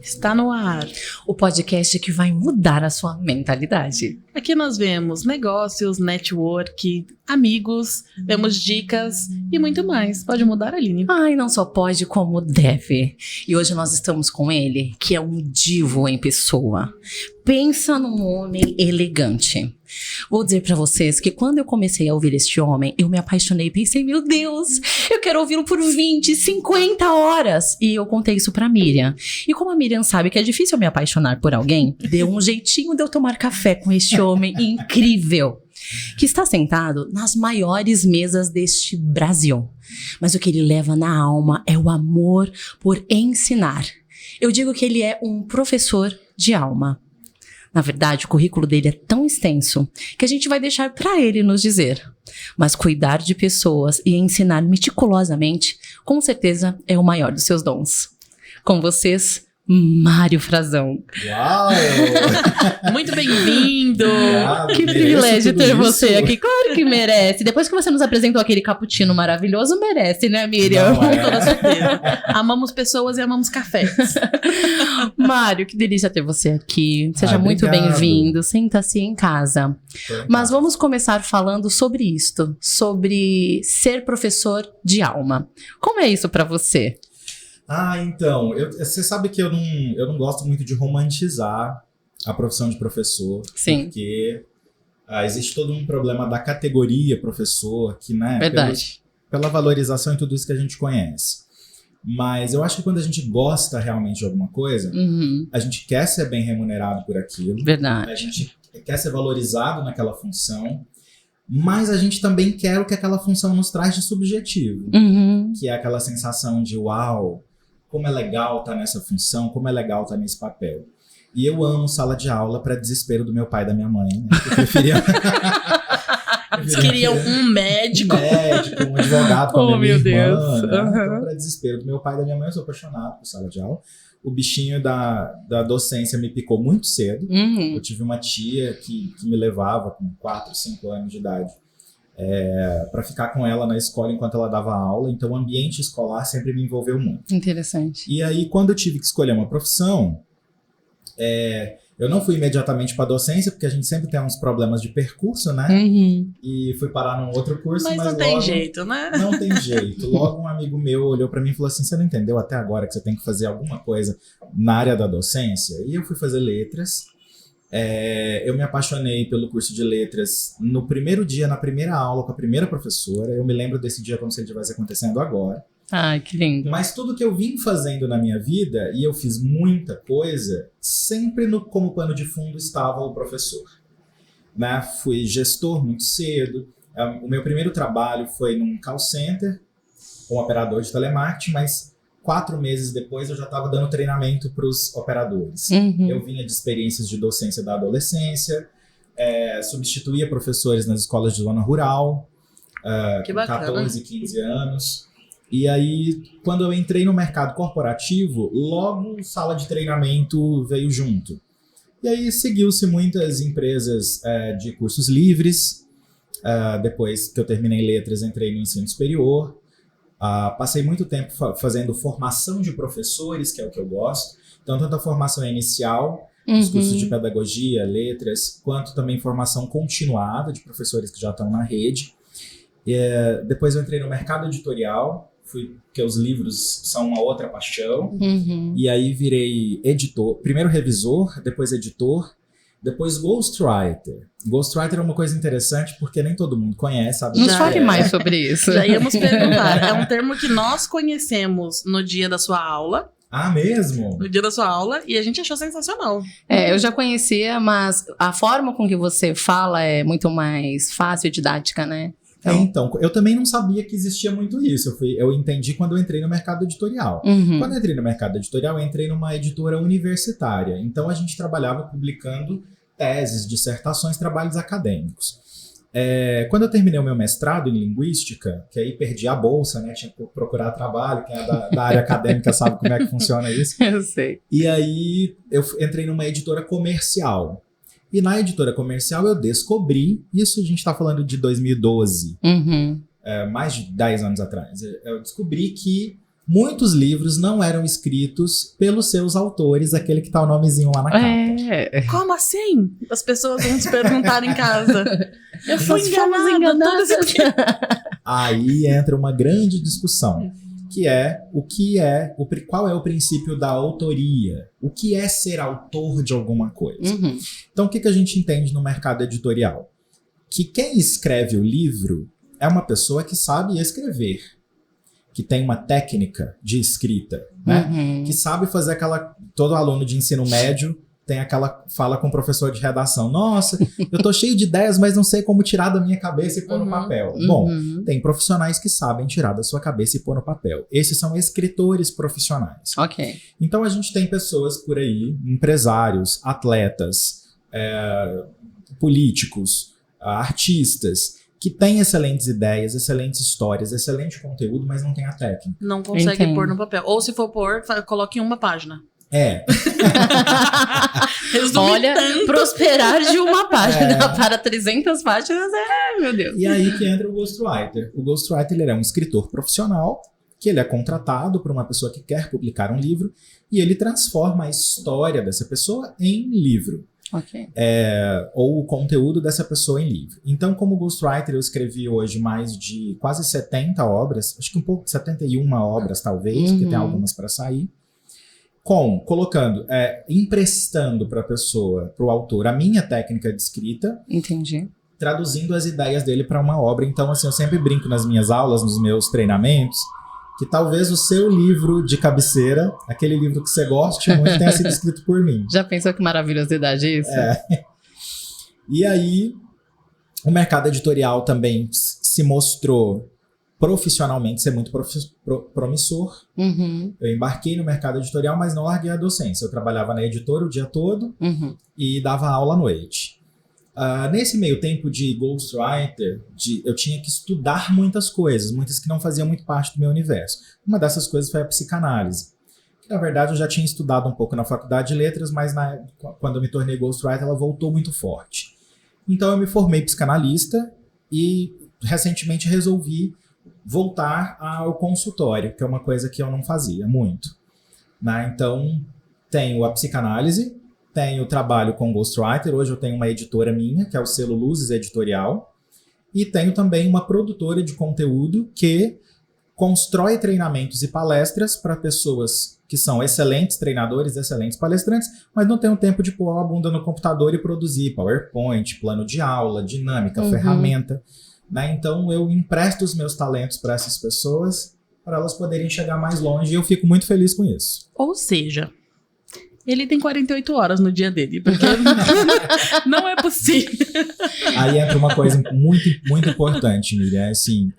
Está no ar. O podcast que vai mudar a sua mentalidade. Aqui nós vemos negócios, network, amigos, vemos dicas e muito mais. Pode mudar, Aline? Ai, não só pode, como deve. E hoje nós estamos com ele, que é um divo em pessoa. Pensa num homem elegante. Vou dizer pra vocês que quando eu comecei a ouvir este homem, eu me apaixonei e pensei, meu Deus, eu quero ouvi-lo por 20, 50 horas. E eu contei isso pra Miriam. E como a Miriam sabe que é difícil eu me apaixonar por alguém, deu um jeitinho de eu tomar café com este homem incrível, que está sentado nas maiores mesas deste Brasil. Mas o que ele leva na alma é o amor por ensinar. Eu digo que ele é um professor de alma. Na verdade, o currículo dele é tão extenso que a gente vai deixar para ele nos dizer. Mas cuidar de pessoas e ensinar meticulosamente, com certeza, é o maior dos seus dons. Com vocês, Mário Frazão. Uau! Muito bem-vindo! Que privilégio ter você aqui. Claro que merece. Depois que você nos apresentou aquele cappuccino maravilhoso, merece, né, Miriam? Com toda certeza. Amamos pessoas e amamos cafés. Mário, que delícia ter você aqui. Seja muito bem-vindo. Senta-se em casa. Mas vamos começar falando sobre isto, sobre ser professor de alma. Como é isso pra você? Então, você sabe que eu não gosto muito de romantizar a profissão de professor. Sim. Porque existe todo um problema da categoria professor, que, né? Verdade. Pela valorização e tudo isso que a gente conhece. Mas eu acho que quando a gente gosta realmente de alguma coisa, a gente quer ser bem remunerado por aquilo. Verdade. A gente quer ser valorizado naquela função. Mas a gente também quer o que aquela função nos traz de subjetivo. Que é aquela sensação de uau, como é legal estar nessa função, como é legal estar nesse papel. E eu amo sala de aula para desespero do meu pai e da minha mãe. Né? Eu preferia... Eles queriam um médico. Um advogado como minha irmã. Deus. Né? Então, para desespero do meu pai e da minha mãe, eu sou apaixonado por sala de aula. O bichinho da docência me picou muito cedo. Eu tive uma tia que me levava com 4, 5 anos de idade para ficar com ela na escola enquanto ela dava aula. Então o ambiente escolar sempre me envolveu muito. Interessante. E aí, quando eu tive que escolher uma profissão, eu não fui imediatamente para docência, porque a gente sempre tem uns problemas de percurso, né? E fui parar num outro curso, mas não tem jeito, né? Não tem jeito. Logo um amigo meu olhou para mim e falou assim, você não entendeu até agora que você tem que fazer alguma coisa na área da docência? E eu fui fazer letras. Eu me apaixonei pelo curso de letras no primeiro dia, na primeira aula com a primeira professora. Eu me lembro desse dia como se ele estivesse acontecendo agora. Ai, que lindo. Mas tudo que eu vim fazendo na minha vida, e eu fiz muita coisa, sempre como pano de fundo estava o professor. Né? Fui gestor muito cedo. O meu primeiro trabalho foi num call center, como operador de telemarketing, mas 4 meses depois eu já estava dando treinamento para os operadores. Eu vinha de experiências de docência da adolescência, substituía professores nas escolas de zona rural, que com bacana. 14, 15 anos. E aí, quando eu entrei no mercado corporativo, logo sala de treinamento veio junto. E aí seguiu-se muitas empresas de cursos livres. Depois que eu terminei letras, entrei no ensino superior. Passei muito tempo fazendo formação de professores, que é o que eu gosto. Então, tanto a formação inicial, os cursos de pedagogia, letras, quanto também formação continuada de professores que já estão na rede. Depois eu entrei no mercado editorial, porque os livros são uma outra paixão. E aí virei editor, primeiro revisor, depois editor, depois ghostwriter. Ghostwriter é uma coisa interessante porque nem todo mundo conhece, sabe? Nos fale mais sobre isso. Já íamos perguntar. É um termo que nós conhecemos no dia da sua aula. Ah, mesmo? No dia da sua aula, e a gente achou sensacional. Eu já conhecia, mas a forma com que você fala é muito mais fácil e didática, né? Então, eu também não sabia que existia muito isso. Eu entendi quando eu entrei no mercado editorial. Quando eu entrei no mercado editorial, eu entrei numa editora universitária. Então, a gente trabalhava publicando teses, dissertações, trabalhos acadêmicos. Quando eu terminei o meu mestrado em linguística, que aí perdi a bolsa, né? Tinha que procurar trabalho, quem é da área acadêmica sabe como é que funciona isso. Eu sei. E aí, eu entrei numa editora comercial. E na editora comercial eu descobri, isso a gente está falando de 2012, mais de 10 anos atrás, eu descobri que Muitos livros não eram escritos pelos seus autores, aquele que tá o nomezinho lá na capa. Como assim? As pessoas vão se perguntar em casa. Eu fui Nós fomos enganada. Todo esse tempo. Aí entra uma grande discussão, que é qual é o princípio da autoria? O que é ser autor de alguma coisa? Uhum. Então, o que a gente entende no mercado editorial? Que quem escreve o livro é uma pessoa que sabe escrever, que tem uma técnica de escrita, né? Uhum. Que sabe fazer todo aluno de ensino médio tem aquela fala com o professor de redação. Nossa, eu tô cheio de ideias, mas não sei como tirar da minha cabeça e pôr no papel. Bom, tem profissionais que sabem tirar da sua cabeça e pôr no papel. Esses são escritores profissionais. Ok. Então a gente tem pessoas por aí, empresários, atletas, políticos, artistas, que têm excelentes ideias, excelentes histórias, excelente conteúdo, mas não tem a técnica. Não consegue Entendo. pôr no papel. Ou se for pôr, coloque em uma página. Resume Olha, tanto. prosperar de uma página para 300 páginas meu Deus. E aí que entra o ghostwriter. O ghostwriter ele é um escritor profissional, que ele é contratado por uma pessoa que quer publicar um livro, e ele transforma a história dessa pessoa em livro. Ok. Ou o conteúdo dessa pessoa em livro. Então, como ghostwriter, eu escrevi hoje mais de quase 70 obras, acho que um pouco, 71 obras talvez, porque tem algumas para sair, emprestando para a pessoa, para o autor, a minha técnica de escrita, Entendi. traduzindo as ideias dele para uma obra. Então, assim, eu sempre brinco nas minhas aulas, nos meus treinamentos, que talvez o seu livro de cabeceira, aquele livro que você goste muito, tenha sido escrito por mim. Já pensou que maravilhosidade isso? E aí, o mercado editorial também se mostrou profissionalmente ser muito promissor. Uhum. Eu embarquei no mercado editorial, mas não larguei a docência. Eu trabalhava na editora o dia todo e dava aula à noite. Nesse meio tempo de ghostwriter, eu tinha que estudar muitas coisas, muitas que não faziam muito parte do meu universo. Uma dessas coisas foi a psicanálise. Na verdade, eu já tinha estudado um pouco na faculdade de letras, mas quando eu me tornei ghostwriter, ela voltou muito forte. Então, eu me formei psicanalista e recentemente resolvi voltar ao consultório, que é uma coisa que eu não fazia muito. Então, tenho a psicanálise, tenho trabalho com ghostwriter, hoje eu tenho uma editora minha, que é o selo Luzes Editorial, e tenho também uma produtora de conteúdo que constrói treinamentos e palestras para pessoas que são excelentes treinadores, excelentes palestrantes, mas não têm o tempo de pôr a bunda no computador e produzir PowerPoint, plano de aula, dinâmica, ferramenta. Então eu empresto os meus talentos para essas pessoas, para elas poderem chegar mais longe, e eu fico muito feliz com isso. Ou seja, ele tem 48 horas no dia dele, porque não é possível. Aí entra uma coisa muito, muito importante, Miriam, assim,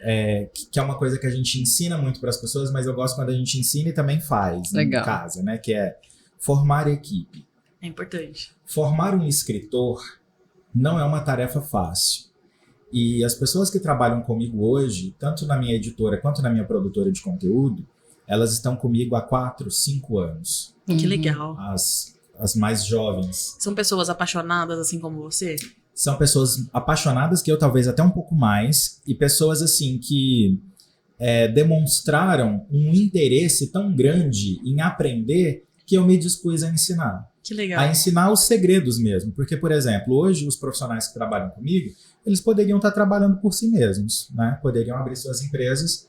que é uma coisa que a gente ensina muito para as pessoas, mas eu gosto quando a gente ensina e também faz em casa, né? Que é formar equipe. É importante. Formar um escritor não é uma tarefa fácil. E as pessoas que trabalham comigo hoje, tanto na minha editora quanto na minha produtora de conteúdo, elas estão comigo há 4, 5 anos. Que legal. As mais jovens. São pessoas apaixonadas, assim como você? São pessoas apaixonadas, que eu talvez até um pouco mais, e pessoas assim que demonstraram um interesse tão grande em aprender que eu me dispus a ensinar. Que legal. A ensinar os segredos mesmo. Porque, por exemplo, hoje os profissionais que trabalham comigo, eles poderiam estar trabalhando por si mesmos, né? Poderiam abrir suas empresas,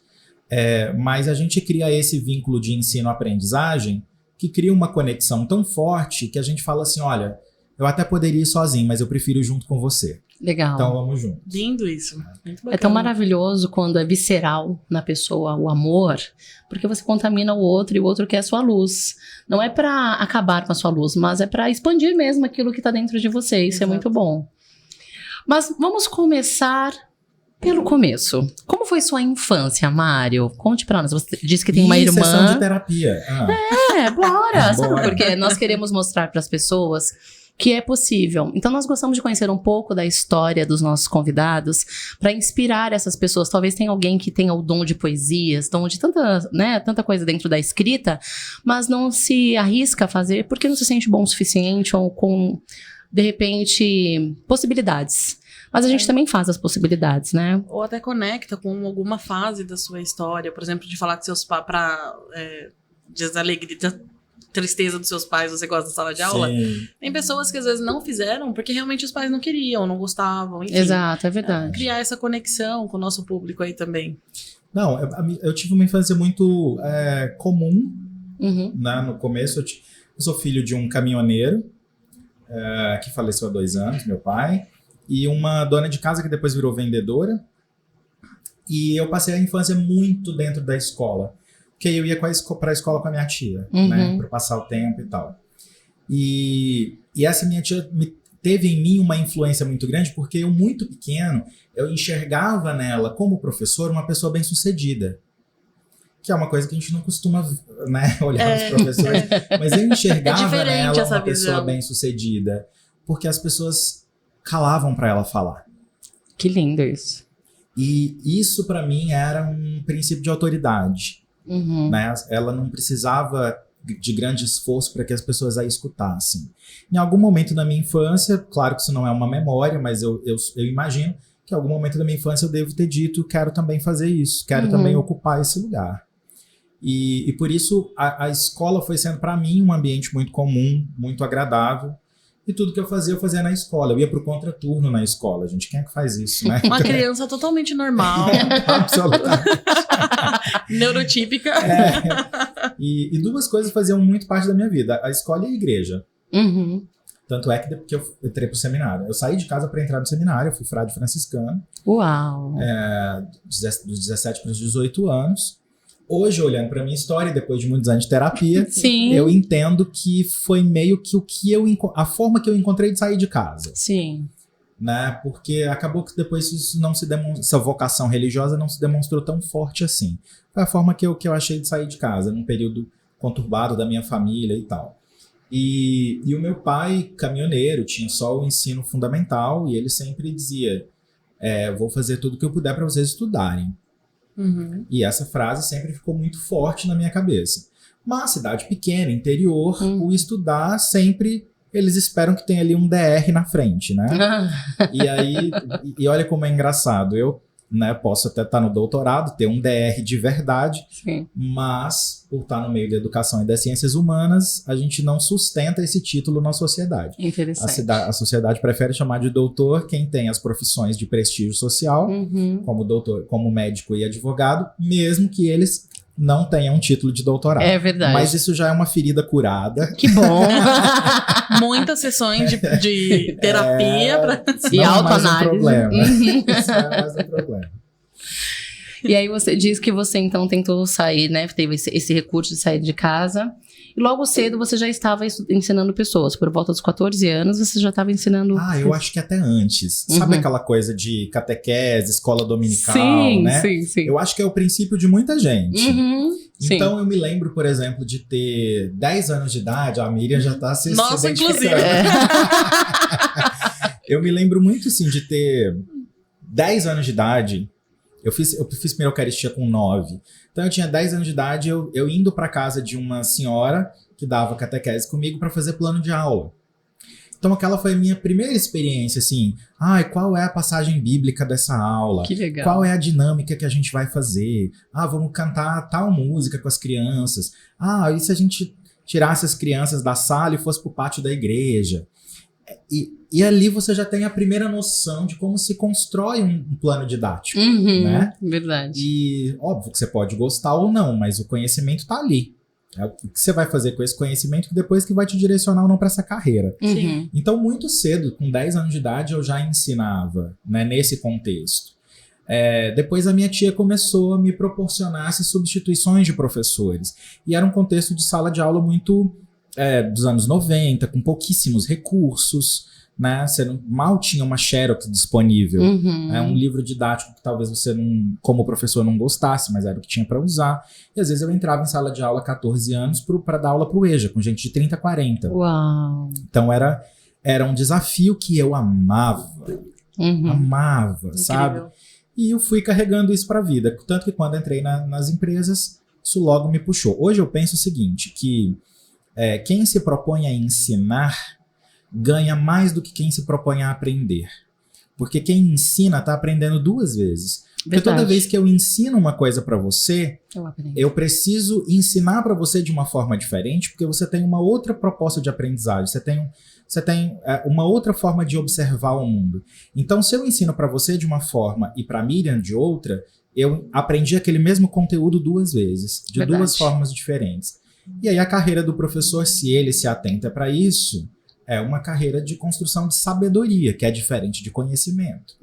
mas a gente cria esse vínculo de ensino-aprendizagem que cria uma conexão tão forte que a gente fala assim, olha, eu até poderia ir sozinho, mas eu prefiro ir junto com você. Legal. Então vamos junto. Lindo isso. Muito bacana. É tão maravilhoso quando é visceral na pessoa o amor, porque você contamina o outro e o outro quer a sua luz. Não é pra acabar com a sua luz, mas é pra expandir mesmo aquilo que tá dentro de você. Isso é muito bom. Mas vamos começar pelo começo. Como foi sua infância, Mário? Conte pra nós. Você disse que tem uma irmã. Sessão de terapia. Bora! Sabe Bora. por quê? Nós queremos mostrar para as pessoas que é possível. Então, nós gostamos de conhecer um pouco da história dos nossos convidados para inspirar essas pessoas. Talvez tenha alguém que tenha o dom de poesias, dom de tanta coisa dentro da escrita, mas não se arrisca a fazer porque não se sente bom o suficiente ou com, de repente, possibilidades. Mas a gente também faz as possibilidades, né? Ou até conecta com alguma fase da sua história, por exemplo, de falar com seus pais para desalegria, tristeza dos seus pais, você gosta da sala de aula. Sim. Tem pessoas que às vezes não fizeram porque realmente os pais não queriam, não gostavam, enfim. Exato, é verdade. Criar essa conexão com o nosso público aí também. Não, eu tive uma infância muito comum, Uhum. né? No começo, eu sou filho de um caminhoneiro que faleceu há 2 anos, meu pai, e uma dona de casa que depois virou vendedora. E eu passei a infância muito dentro da escola, porque eu ia para a escola com a minha tia, né? Para passar o tempo e tal. E essa minha tia teve em mim uma influência muito grande, porque eu, muito pequeno, eu enxergava nela, como professor, uma pessoa bem-sucedida. Que é uma coisa que a gente não costuma, né, olhar os professores. Mas eu enxergava nela uma pessoa bem-sucedida, porque as pessoas calavam para ela falar. Que lindo isso. E isso, para mim, era um princípio de autoridade. Uhum. Né? Ela não precisava de grande esforço para que as pessoas a escutassem. Em algum momento da minha infância, claro que isso não é uma memória, mas eu imagino que em algum momento da minha infância eu devo ter dito, quero também fazer isso, quero também ocupar esse lugar. E por isso a escola foi sendo para mim um ambiente muito comum, muito agradável. E tudo que eu fazia na escola. Eu ia pro contraturno na escola, gente. Quem é que faz isso, né? Uma criança totalmente normal. Absolutamente. Neurotípica. E 2 coisas faziam muito parte da minha vida. A escola e a igreja. Uhum. Tanto é que eu entrei pro seminário. Eu saí de casa para entrar no seminário. Eu fui frade franciscano. Uau! Dos 17 para os 18 anos. Hoje, olhando para minha história, depois de muitos anos de terapia, Sim. eu entendo que foi meio que a forma que eu encontrei de sair de casa. Sim. Né? Porque acabou que depois isso não se essa vocação religiosa não se demonstrou tão forte assim. Foi a forma que eu achei de sair de casa, num período conturbado da minha família e tal. E o meu pai, caminhoneiro, tinha só o ensino fundamental e ele sempre dizia, vou fazer tudo o que eu puder para vocês estudarem. Uhum. E essa frase sempre ficou muito forte na minha cabeça. Uma cidade pequena, interior, o estudar sempre, eles esperam que tenha ali um DR na frente, né? E aí, olha como é engraçado, eu, né, posso até estar no doutorado, ter um DR de verdade, Sim. mas por estar no meio da educação e das ciências humanas, a gente não sustenta esse título na sociedade. Interessante. A sociedade prefere chamar de doutor quem tem as profissões de prestígio social, como doutor, como médico e advogado, mesmo que eles não tenham um título de doutorado. É verdade. Mas isso já é uma ferida curada. Que bom! Muitas sessões de terapia e autoanálise. Isso não é mais um problema. E aí você diz que você então tentou sair, né? Teve esse recurso de sair de casa. E logo cedo você já estava ensinando pessoas. Por volta dos 14 anos você já estava ensinando... Eu acho que até antes. Sabe aquela coisa de catequese, escola dominical, sim, né? Sim. Eu acho que é o princípio de muita gente. Então sim. eu me lembro, por exemplo, de ter 10 anos de idade. A Miriam já tá se Nossa, identificando. inclusive. Eu me lembro muito, assim, de ter 10 anos de idade. Eu fiz primeira Eucaristia com 9. Então eu tinha 10 anos de idade, eu indo para casa de uma senhora que dava catequese comigo para fazer plano de aula. Então aquela foi a minha primeira experiência, assim, qual é a passagem bíblica dessa aula? Que legal. Qual é a dinâmica que a gente vai fazer? Vamos cantar tal música com as crianças. E se a gente tirasse as crianças da sala e fosse pro pátio da igreja? E ali você já tem a primeira noção de como se constrói um plano didático, né? Verdade. E óbvio que você pode gostar ou não, mas o conhecimento tá ali. É o que você vai fazer com esse conhecimento que depois que vai te direcionar ou não para essa carreira. Então, muito cedo, com 10 anos de idade, eu já ensinava, né, nesse contexto. Depois a minha tia começou a me proporcionar essas substituições de professores. E era um contexto de sala de aula muito dos anos 90, com pouquíssimos recursos, né? Você mal tinha uma Xerox disponível. Um livro didático que talvez você, como professor, não gostasse, mas era o que tinha para usar. E às vezes eu entrava em sala de aula há 14 anos para dar aula pro EJA, com gente de 30, 40. Uau! Então era um desafio que eu amava. Amava, Incrível. sabe? E eu fui carregando isso para a vida. Tanto que quando entrei nas empresas, isso logo me puxou. Hoje eu penso o seguinte, que quem se propõe a ensinar ganha mais do que quem se propõe a aprender. Porque quem ensina tá aprendendo 2 vezes. Porque toda vez que eu ensino uma coisa para você, eu preciso ensinar para você de uma forma diferente, porque você tem uma outra proposta de aprendizagem, você tem uma outra forma de observar o mundo. Então, se eu ensino para você de uma forma e para Miriam de outra, eu aprendi aquele mesmo conteúdo 2 vezes, de 2 formas diferentes. E aí a carreira do professor, se ele se atenta para isso, é uma carreira de construção de sabedoria, que é diferente de conhecimento,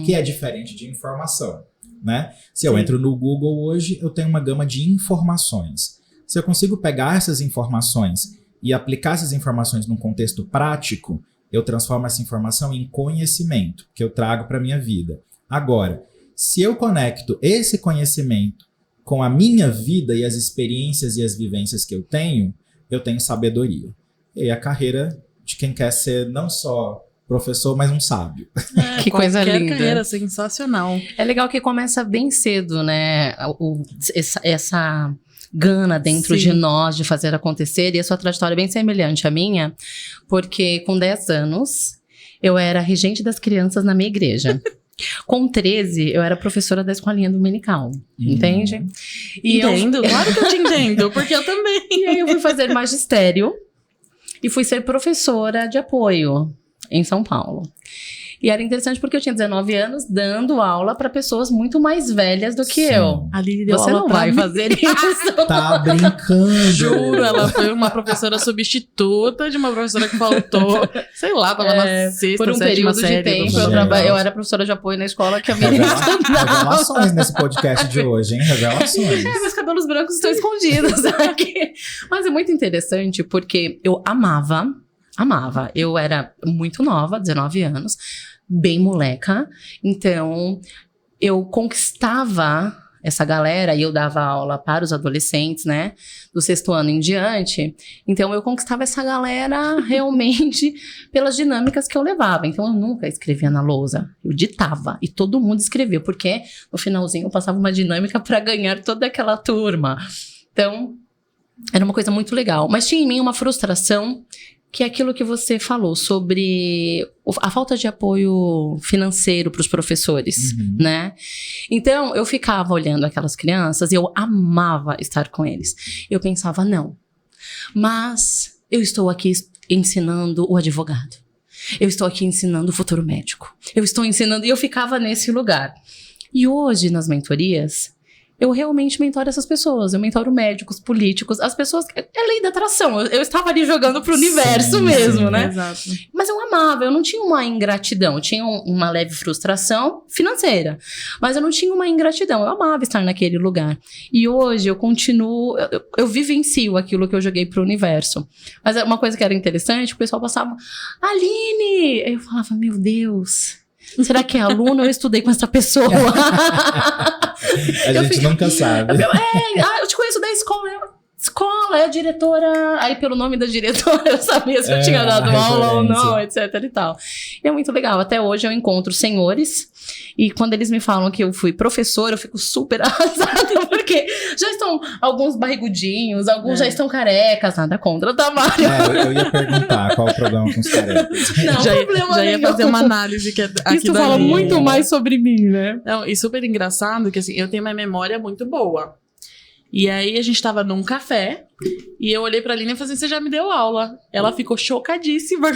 que é diferente de informação. Né? Se eu entro no Google hoje, eu tenho uma gama de informações. Se eu consigo pegar essas informações e aplicar essas informações num contexto prático, eu transformo essa informação em conhecimento, que eu trago para a minha vida. Agora, se eu conecto esse conhecimento com a minha vida e as experiências e as vivências que eu tenho sabedoria. E aí a carreira de quem quer ser não só professor, mas um sábio. Que coisa linda. Carreira sensacional. É legal que começa bem cedo, né? Essa gana dentro de nós de fazer acontecer. E a sua trajetória é bem semelhante à minha, porque com 10 anos eu era regente das crianças na minha igreja. Com 13, eu era professora da escolinha dominical, entende? Entendo, claro que eu te entendo, porque eu também. E aí eu fui fazer magistério e fui ser professora de apoio em São Paulo. E era interessante porque eu tinha 19 anos dando aula para pessoas muito mais velhas do que eu. A Lili deu Você aula não pra vai mim. fazer isso. Tá brincando. Juro, ela foi uma professora substituta de uma professora que faltou. Sei lá, tava na sexta, por um sétima período série. de tempo, eu era professora de apoio na escola que a Miriam estudava. Revelações nesse podcast de hoje, hein? Revelações. Meus cabelos brancos estão escondidos aqui. Mas é muito interessante porque eu amava. Eu era muito nova, 19 anos, bem moleca. Então, eu conquistava essa galera e eu dava aula para os adolescentes, né? Do 6º ano em diante. Então, eu conquistava essa galera realmente pelas dinâmicas que eu levava. Então, eu nunca escrevia na lousa. Eu ditava e todo mundo escrevia, porque no finalzinho eu passava uma dinâmica para ganhar toda aquela turma. Então, era uma coisa muito legal. Mas tinha em mim uma frustração, que é aquilo que você falou sobre a falta de apoio financeiro para os professores, né? Então, eu ficava olhando aquelas crianças e eu amava estar com eles. Eu pensava, não, mas eu estou aqui ensinando o advogado. Eu estou aqui ensinando o futuro médico. Eu estou ensinando... E eu ficava nesse lugar. E hoje, nas mentorias, eu realmente mentoro essas pessoas. Eu mentoro médicos, políticos, as pessoas... É lei da atração. Eu estava ali jogando pro universo mesmo, né? Exato. Mas eu amava, eu não tinha uma ingratidão. Eu tinha uma leve frustração financeira. Mas eu não tinha uma ingratidão. Eu amava estar naquele lugar. E hoje eu continuo... Eu vivencio aquilo que eu joguei pro universo. Mas uma coisa que era interessante, o pessoal passava... Aline! Aí eu falava, meu Deus... Será que é aluno ou eu estudei com essa pessoa? A gente nunca sabe. Eu te conheço da escola. É a diretora. Aí, pelo nome da diretora, eu sabia se eu tinha dado aula ou não, etc e tal. E é muito legal. Até hoje eu encontro senhores. E quando eles me falam que eu fui professora, eu fico super arrasada, porque já estão alguns barrigudinhos, alguns já estão carecas, nada contra o Tamário. Eu ia perguntar qual o problema com os carecas. Não, Já ia fazer uma análise que aqui isso fala muito mais sobre mim, né? Não, e super engraçado que assim, eu tenho uma memória muito boa. E aí a gente tava num café e eu olhei pra Aline e falei assim, você já me deu aula. Ela ficou chocadíssima.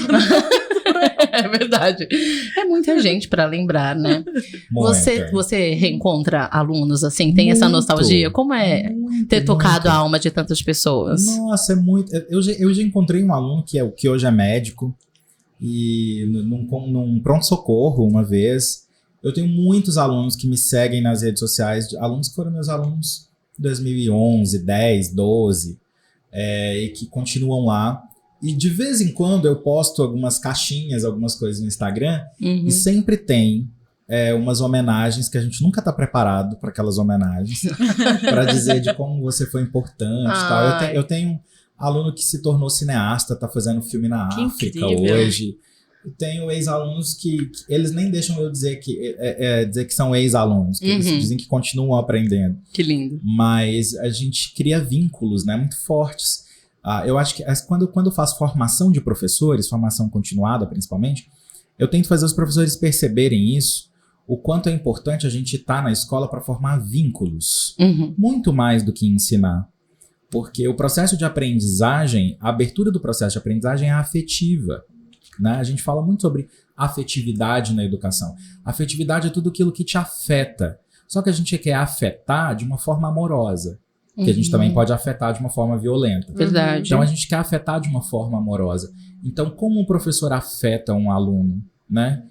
É verdade. É muita gente pra lembrar, né? Você reencontra alunos assim, tem essa nostalgia? Como é ter tocado a alma de tantas pessoas? Nossa, é muito... Eu já encontrei um aluno que hoje é médico e num pronto-socorro uma vez. Eu tenho muitos alunos que me seguem nas redes sociais, alunos que foram meus alunos 2011, 10, 12, e que continuam lá. E de vez em quando eu posto algumas caixinhas, algumas coisas no Instagram, e sempre tem umas homenagens que a gente nunca tá preparado para aquelas homenagens, para dizer de como você foi importante e tal. Eu tenho aluno que se tornou cineasta, tá fazendo filme na África hoje. Eu tenho ex-alunos que eles nem deixam eu dizer que são ex-alunos, que eles dizem que continuam aprendendo. Que lindo. Mas a gente cria vínculos, né, muito fortes. Eu acho que quando eu faço formação de professores, formação continuada principalmente, Eu tento fazer os professores perceberem isso, o quanto é importante a gente estar na escola para formar vínculos, muito mais do que ensinar. Porque o processo de aprendizagem, a abertura do processo de aprendizagem é afetiva, né? A gente fala muito sobre afetividade na educação. Afetividade é tudo aquilo que te afeta. Só que a gente quer afetar de uma forma amorosa, que a gente também pode afetar de uma forma violenta. Verdade. Então a gente quer afetar de uma forma amorosa. Então como um professor afeta um aluno, né?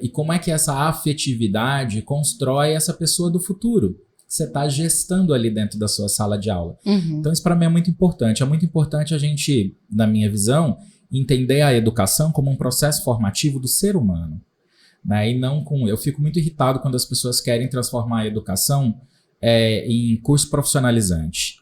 E como é que essa afetividade constrói essa pessoa do futuro? Você está gestando ali dentro da sua sala de aula. Então isso para mim é muito importante. É muito importante a gente, na minha visão, entender a educação como um processo formativo do ser humano, né? E não com... Eu fico muito irritado quando as pessoas querem transformar a educação em curso profissionalizante.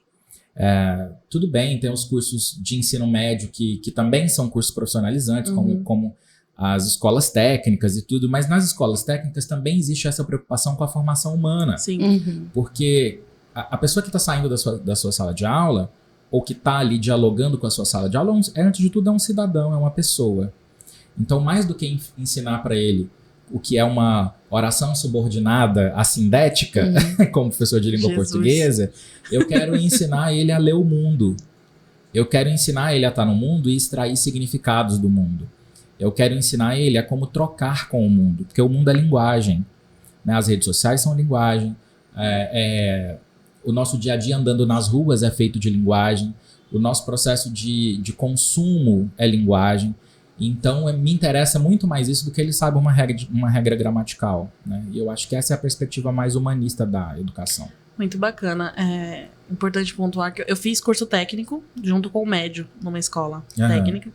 Tudo bem, tem os cursos de ensino médio que também são cursos profissionalizantes, como as escolas técnicas e tudo, mas nas escolas técnicas também existe essa preocupação com a formação humana. Sim. Porque a pessoa que está saindo da sua sala de aula, ou que está ali dialogando com a sua sala de aula, antes de tudo é um cidadão, é uma pessoa. Então, mais do que ensinar para ele o que é uma oração subordinada assindética, como professor de língua portuguesa, eu quero ensinar ele a ler o mundo. Eu quero ensinar ele a estar no mundo e extrair significados do mundo. Eu quero ensinar ele a como trocar com o mundo, porque o mundo é linguagem, né? As redes sociais são linguagem, o nosso dia a dia andando nas ruas é feito de linguagem, o nosso processo de consumo é linguagem. Então me interessa muito mais isso do que ele saiba uma regra gramatical, né? E eu acho que essa é a perspectiva mais humanista da educação. Muito bacana. É importante pontuar que eu fiz curso técnico junto com o médio numa escola técnica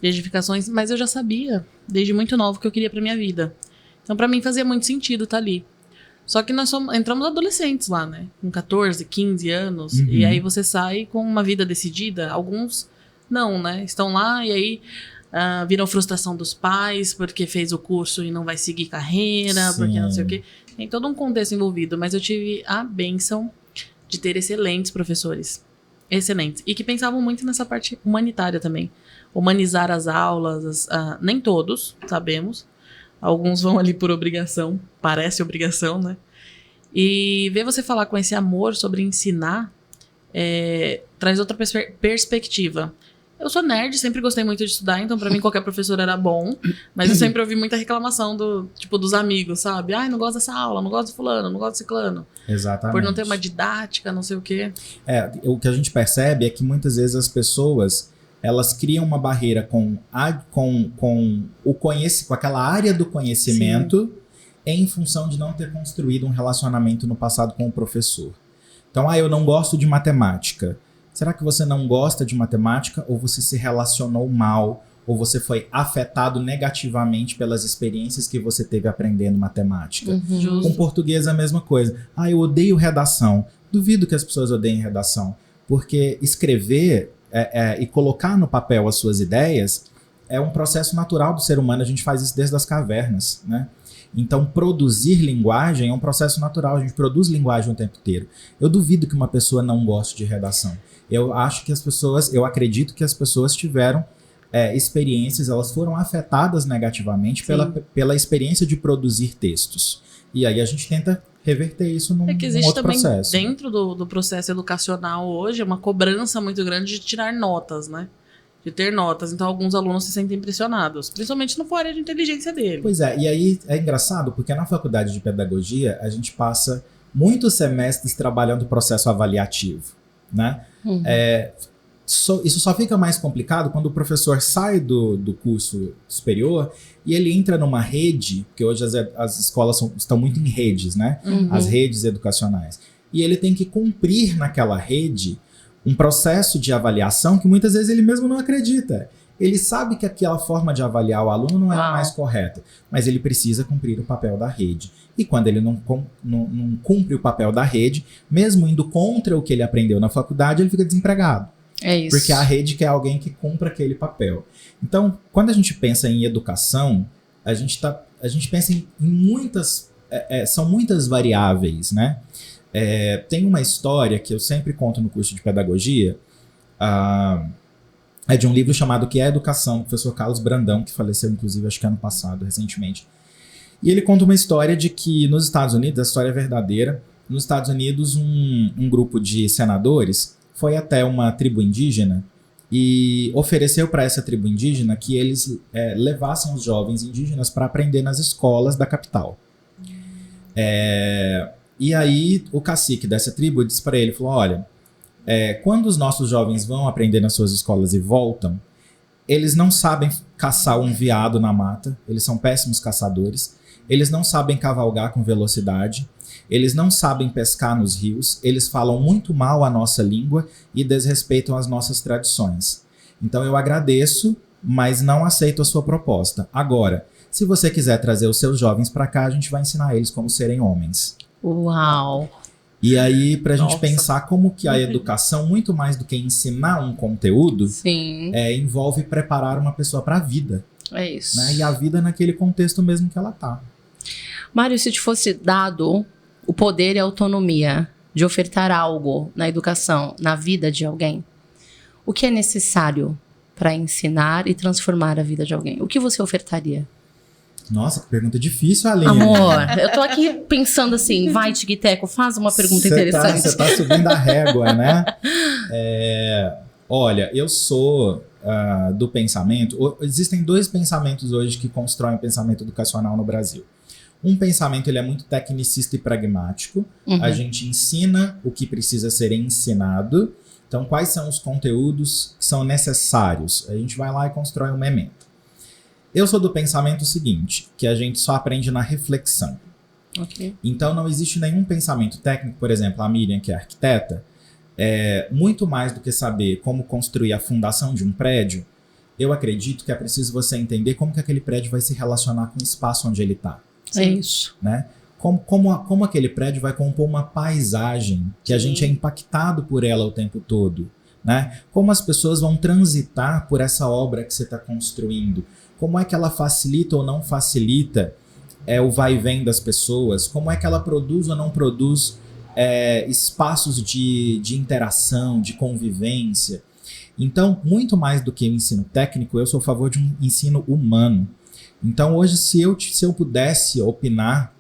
de edificações, mas eu já sabia desde muito novo que eu queria pra minha vida. Então pra mim fazia muito sentido estar ali. Só que nós entramos adolescentes lá, né? Com 14, 15 anos. E aí você sai com uma vida decidida. Alguns não, né? Estão lá e aí viram frustração dos pais porque fez o curso e não vai seguir carreira, porque não sei o quê. Tem todo um contexto envolvido. Mas eu tive a bênção de ter excelentes professores. Excelentes. E que pensavam muito nessa parte humanitária também. Humanizar as aulas. Nem todos, sabemos. Alguns vão ali por obrigação, parece obrigação, né? E ver você falar com esse amor sobre ensinar traz outra perspectiva. Eu sou nerd, sempre gostei muito de estudar, então pra mim qualquer professor era bom, mas eu sempre ouvi muita reclamação dos amigos, sabe? Ai, não gosto dessa aula, não gosto de fulano, não gosto de ciclano. Exatamente. Por não ter uma didática, não sei o quê. O que a gente percebe é que muitas vezes as pessoas... elas criam uma barreira com aquela área do conhecimento em função de não ter construído um relacionamento no passado com o professor. Então, eu não gosto de matemática. Será que você não gosta de matemática ou você se relacionou mal ou você foi afetado negativamente pelas experiências que você teve aprendendo matemática? Com português é a mesma coisa. Eu odeio redação. Duvido que as pessoas odeiem redação, porque escrever... e colocar no papel as suas ideias é um processo natural do ser humano, a gente faz isso desde as cavernas, né? Então produzir linguagem é um processo natural, a gente produz linguagem o tempo inteiro. Eu duvido que uma pessoa não goste de redação. Eu acredito que as pessoas tiveram experiências, elas foram afetadas negativamente pela experiência de produzir textos. E aí a gente tenta reverter isso num outro processo. Existe também dentro do processo educacional hoje uma cobrança muito grande de tirar notas, né? De ter notas. Então alguns alunos se sentem pressionados, principalmente se não for a área de inteligência dele. Pois é, e aí é engraçado porque na faculdade de pedagogia a gente passa muitos semestres trabalhando o processo avaliativo, né? Isso só fica mais complicado quando o professor sai do curso superior e ele entra numa rede, porque hoje as escolas estão muito em redes, né? As redes educacionais. E ele tem que cumprir naquela rede um processo de avaliação que muitas vezes ele mesmo não acredita. Ele sabe que aquela forma de avaliar o aluno não é a mais correta, mas ele precisa cumprir o papel da rede. E quando ele não cumpre o papel da rede, mesmo indo contra o que ele aprendeu na faculdade, ele fica desempregado. É isso. Porque a rede quer alguém que cumpra aquele papel. Então, quando a gente pensa em educação, a gente pensa em muitas... são muitas variáveis, né? Tem uma história que eu sempre conto no curso de pedagogia. é de um livro chamado O que é Educação, do professor Carlos Brandão, que faleceu, inclusive, acho que ano passado, recentemente. E ele conta uma história de que nos Estados Unidos, a história é verdadeira, nos Estados Unidos um grupo de senadores foi até uma tribo indígena e ofereceu para essa tribo indígena que eles levassem os jovens indígenas para aprender nas escolas da capital. E aí o cacique dessa tribo disse para ele, falou, olha, quando os nossos jovens vão aprender nas suas escolas e voltam, eles não sabem caçar um veado na mata, eles são péssimos caçadores, eles não sabem cavalgar com velocidade, eles não sabem pescar nos rios, eles falam muito mal a nossa língua e desrespeitam as nossas tradições. Então eu agradeço, mas não aceito a sua proposta. Agora, se você quiser trazer os seus jovens para cá, a gente vai ensinar eles como serem homens. Uau! E aí, pra gente pensar como que a educação, muito mais do que ensinar um conteúdo, Sim. Envolve preparar uma pessoa para a vida. É isso. Né? E a vida naquele contexto mesmo que ela tá. Mário, se te fosse dado o poder e a autonomia de ofertar algo na educação, na vida de alguém, o que é necessário para ensinar e transformar a vida de alguém? O que você ofertaria? Nossa, que pergunta difícil, Aline. Amor, eu tô aqui pensando assim, vai, Tic-Teco, faz uma pergunta interessante. Você tá subindo a régua, né? Olha, eu sou do pensamento... Existem dois pensamentos hoje que constroem o pensamento educacional no Brasil. Um pensamento, ele é muito tecnicista e pragmático. Uhum. A gente ensina o que precisa ser ensinado. Então, quais são os conteúdos que são necessários? A gente vai lá e constrói um memento. Eu sou do pensamento seguinte, que a gente só aprende na reflexão. Okay. Então não existe nenhum pensamento técnico, por exemplo, a Miriam, que é arquiteta, muito mais do que saber como construir a fundação de um prédio, eu acredito que é preciso você entender como que aquele prédio vai se relacionar com o espaço onde ele está. É isso. Né? Como aquele prédio vai compor uma paisagem que a gente é impactado por ela o tempo todo. Né? Como as pessoas vão transitar por essa obra que você está construindo. Como é que ela facilita ou não facilita o vai e vem das pessoas? Como é que ela produz ou não produz espaços de interação, de convivência? Então, muito mais do que o ensino técnico, eu sou a favor de um ensino humano. Então, hoje, se eu pudesse opinar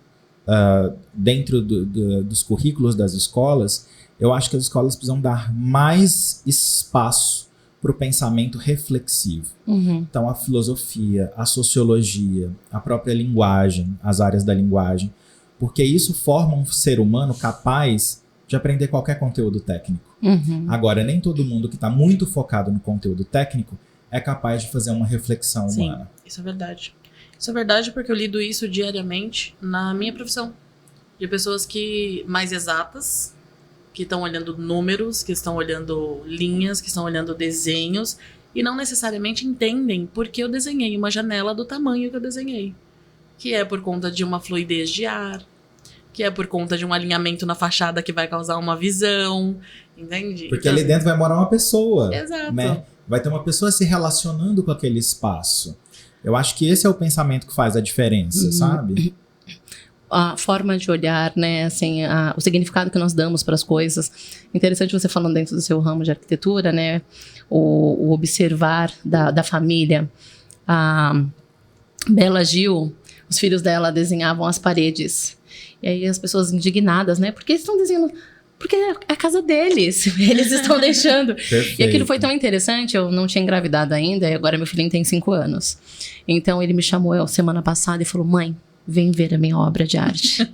dentro dos currículos das escolas, eu acho que as escolas precisam dar mais espaço para o pensamento reflexivo. Uhum. Então, a filosofia, a sociologia, a própria linguagem, as áreas da linguagem, porque isso forma um ser humano capaz de aprender qualquer conteúdo técnico. Uhum. Agora, nem todo mundo que está muito focado no conteúdo técnico é capaz de fazer uma reflexão humana. Sim, isso é verdade. Isso é verdade porque eu lido isso diariamente na minha profissão. De pessoas mais exatas, que estão olhando números, que estão olhando linhas, que estão olhando desenhos e não necessariamente entendem porque eu desenhei uma janela do tamanho que eu desenhei. Que é por conta de uma fluidez de ar, que é por conta de um alinhamento na fachada que vai causar uma visão, entende? Porque ali dentro vai morar uma pessoa. Exato. Né? Vai ter uma pessoa se relacionando com aquele espaço. Eu acho que esse é o pensamento que faz a diferença, sabe? A forma de olhar, né, assim, o significado que nós damos para as coisas. Interessante você falando dentro do seu ramo de arquitetura, né, o observar da família. A Bela Gil, os filhos dela desenhavam as paredes. E aí as pessoas indignadas, né, porque eles estão desenhando... Porque é a casa deles, eles estão deixando. Perfeito. E aquilo foi tão interessante, eu não tinha engravidado ainda, e agora meu filhinho tem 5 anos. Então ele me chamou semana passada e falou, mãe, vem ver a minha obra de arte.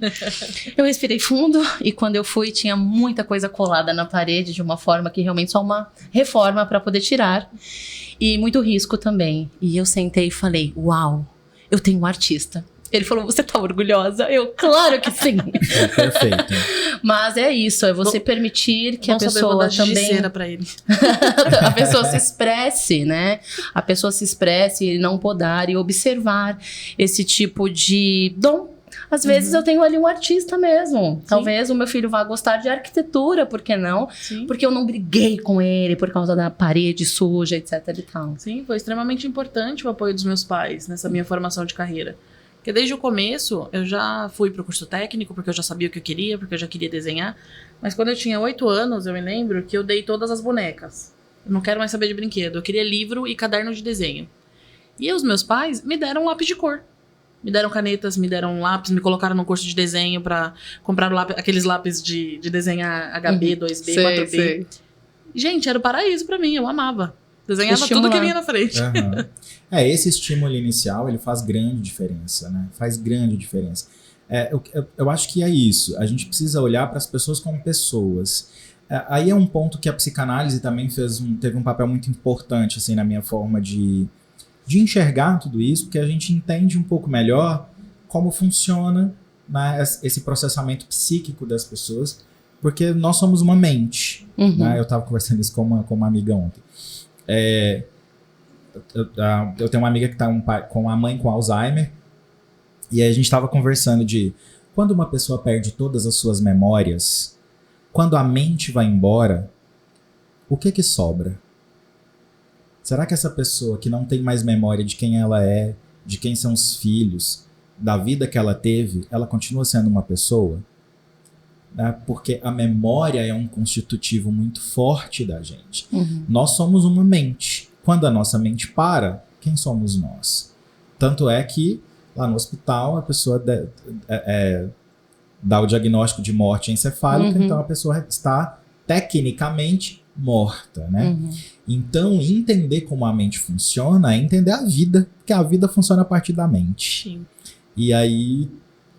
Eu respirei fundo e quando eu fui tinha muita coisa colada na parede de uma forma que realmente só uma reforma para poder tirar. E muito risco também. E eu sentei e falei, uau, eu tenho um artista. Ele falou, você tá orgulhosa? Eu, claro que sim. Perfeito. Mas é isso, é você permitir que a pessoa também... Pra ele. a pessoa se expresse, né? A pessoa se expresse e não podar e observar esse tipo de dom. Às vezes eu tenho ali um artista mesmo. Sim. Talvez o meu filho vá gostar de arquitetura, por que não? Sim. Porque eu não briguei com ele por causa da parede suja, etc e tal. Sim, foi extremamente importante o apoio dos meus pais nessa minha formação de carreira. Porque desde o começo eu já fui pro curso técnico, porque eu já sabia o que eu queria, porque eu já queria desenhar. Mas quando eu tinha 8 anos, eu me lembro que eu dei todas as bonecas. Eu não quero mais saber de brinquedo. Eu queria livro e caderno de desenho. E os meus pais me deram lápis de cor. Me deram canetas, me deram lápis, me colocaram no curso de desenho pra comprar aqueles lápis de desenhar HB, 2B, 4B. Sei. Gente, era o paraíso pra mim, eu amava. Desenhava tudo que vinha na frente. Uhum. Esse estímulo inicial, ele faz grande diferença, né? Faz grande diferença. Eu acho que é isso. A gente precisa olhar para as pessoas como pessoas. Aí é um ponto que a psicanálise também teve um papel muito importante, assim, na minha forma de enxergar tudo isso, porque a gente entende um pouco melhor como funciona, né, esse processamento psíquico das pessoas, porque nós somos uma mente. Uhum. Né? Eu estava conversando isso com uma amiga ontem. Eu tenho uma amiga que está com a mãe com Alzheimer, e aí a gente estava conversando de quando uma pessoa perde todas as suas memórias, quando a mente vai embora, o que sobra? Será que essa pessoa que não tem mais memória de quem ela é, de quem são os filhos, da vida que ela teve, ela continua sendo uma pessoa? Né? Porque a memória é um constitutivo muito forte da gente. Uhum. Nós somos uma mente. Quando a nossa mente para, quem somos nós? Tanto é que lá no hospital a pessoa dá o diagnóstico de morte encefálica, então a pessoa está tecnicamente morta, né? Uhum. Então, entender como a mente funciona é entender a vida, porque a vida funciona a partir da mente. Sim. E aí,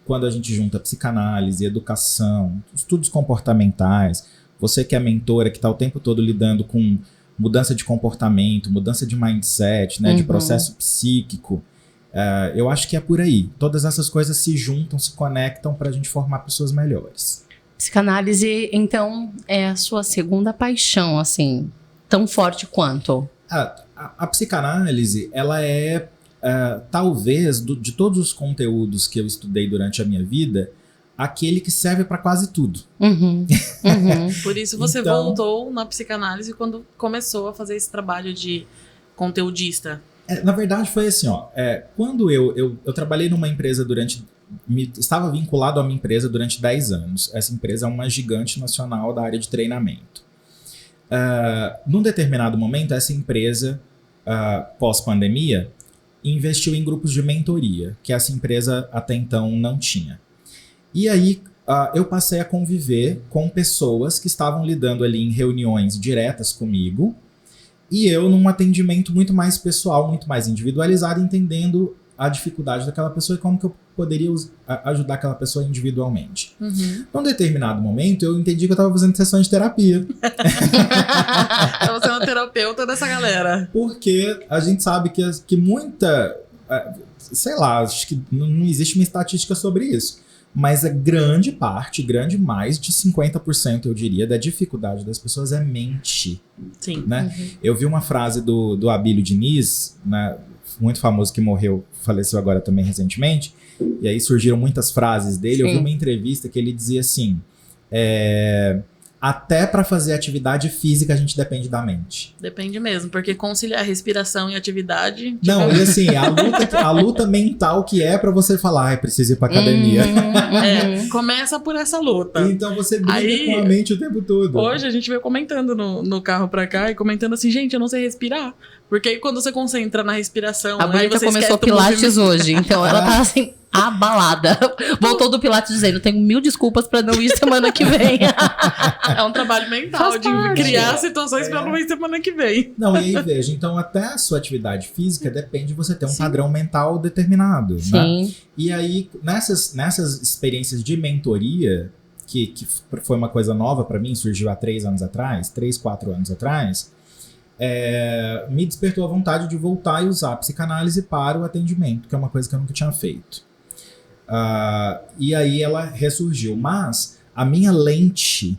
quando a gente junta psicanálise, educação, estudos comportamentais, você que é mentora, que está o tempo todo lidando com mudança de comportamento, mudança de mindset, né, de processo psíquico, eu acho que é por aí. Todas essas coisas se juntam, se conectam para a gente formar pessoas melhores. Psicanálise, então, é a sua segunda paixão, assim, tão forte quanto? A psicanálise, ela talvez, de todos os conteúdos que eu estudei durante a minha vida, aquele que serve para quase tudo. Uhum. Uhum. Por isso você voltou na psicanálise quando começou a fazer esse trabalho de conteudista. Na verdade, foi assim, quando eu trabalhei numa empresa estava vinculado a uma empresa durante 10 anos. Essa empresa é uma gigante nacional da área de treinamento. Num determinado momento, essa empresa, pós-pandemia, investiu em grupos de mentoria, que essa empresa até então não tinha. E aí, eu passei a conviver com pessoas que estavam lidando ali em reuniões diretas comigo, e eu num atendimento muito mais pessoal, muito mais individualizado, entendendo a dificuldade daquela pessoa e como que eu poderia ajudar aquela pessoa individualmente. Uhum. Num determinado momento, eu entendi que eu estava fazendo sessões de terapia. Então você é uma terapeuta dessa galera. Porque a gente sabe que muita... sei lá, acho que não existe uma estatística sobre isso. Mas a grande mais de 50%, eu diria, da dificuldade das pessoas é mente. Sim. Né? Uhum. Eu vi uma frase do Abílio Diniz, né, muito famoso, que faleceu agora também recentemente, e aí surgiram muitas frases dele. Sim. Eu vi uma entrevista que ele dizia assim, até para fazer atividade física a gente depende da mente. Depende mesmo, porque conciliar respiração e atividade... Não, e assim, a luta mental que é pra você falar, preciso ir pra academia. Começa por essa luta. Então você briga com a mente o tempo todo. Hoje a gente veio comentando no carro pra cá, e comentando assim, gente, eu não sei respirar. Porque aí quando você concentra na respiração... A Brita começou Pilates hoje, então ela tá assim... abalada. Voltou do Pilates dizendo, tenho 1000 desculpas pra não ir semana que vem. É um trabalho mental de criar situações pra não ir semana que vem. Não, e aí veja, então até a sua atividade física depende de você ter um padrão mental determinado. Sim. Né? E aí, nessas experiências de mentoria, que foi uma coisa nova pra mim, surgiu há 3, 4 anos atrás, me despertou a vontade de voltar e usar a psicanálise para o atendimento, que é uma coisa que eu nunca tinha feito. E aí ela ressurgiu, mas a minha lente,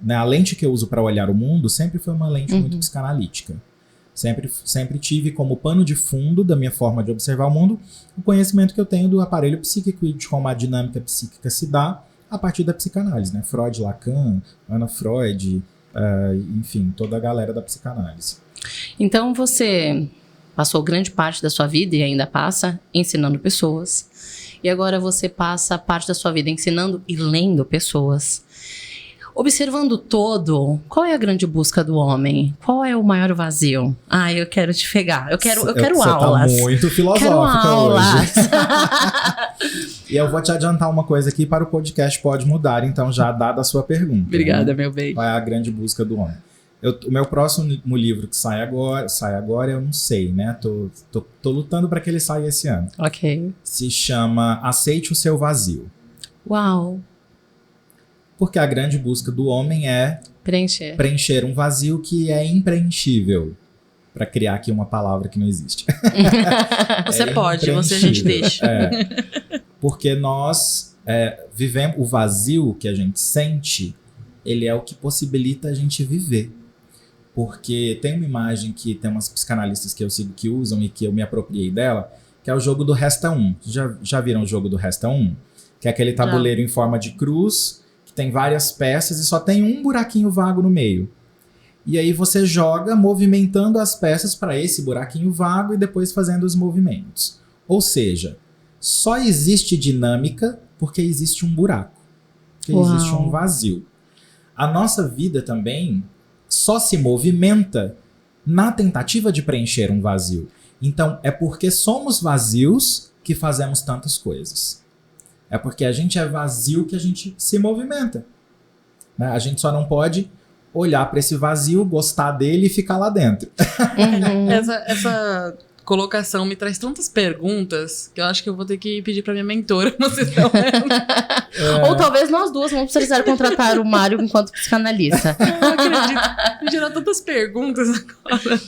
né, a lente que eu uso para olhar o mundo sempre foi uma lente muito psicanalítica. Sempre tive como pano de fundo da minha forma de observar o mundo o conhecimento que eu tenho do aparelho psíquico e de como a dinâmica psíquica se dá a partir da psicanálise, né? Freud, Lacan, Ana Freud, enfim, toda a galera da psicanálise. Então você passou grande parte da sua vida e ainda passa ensinando pessoas. E agora você passa parte da sua vida ensinando e lendo pessoas. Observando todo, qual é a grande busca do homem? Qual é o maior vazio? Eu quero te pegar. Eu quero aulas. Você tá muito filosófica aulas. hoje. E eu vou te adiantar uma coisa aqui para o podcast Pode Mudar, então já dada a sua pergunta. Obrigada, meu bem. Qual é a grande busca do homem? O meu próximo livro que sai agora, eu não sei, né? Tô lutando para que ele saia esse ano. Ok. Se chama Aceite o Seu Vazio. Uau. Porque a grande busca do homem é preencher um vazio que é impreenchível. Para criar aqui uma palavra que não existe. Você pode, você a gente deixa. Porque nós vivemos o vazio que a gente sente, ele é o que possibilita a gente viver. Porque tem uma imagem que tem umas psicanalistas que eu sigo que usam e que eu me apropriei dela, que é o jogo do Resta 1. Já viram o jogo do Resta 1? Que é aquele tabuleiro em forma de cruz, que tem várias peças e só tem um buraquinho vago no meio. E aí você joga movimentando as peças para esse buraquinho vago e depois fazendo os movimentos. Ou seja, só existe dinâmica porque existe um buraco, porque existe um vazio. A nossa vida também só se movimenta na tentativa de preencher um vazio. Então, é porque somos vazios que fazemos tantas coisas. É porque a gente é vazio que a gente se movimenta. Né? A gente só não pode olhar para esse vazio, gostar dele e ficar lá dentro. Essa colocação me traz tantas perguntas que eu acho que eu vou ter que pedir para minha mentora. Vocês estão vendo? Ou talvez nós duas vamos precisar contratar o Mário enquanto psicanalista. Não acredito. Me gerou tantas perguntas agora.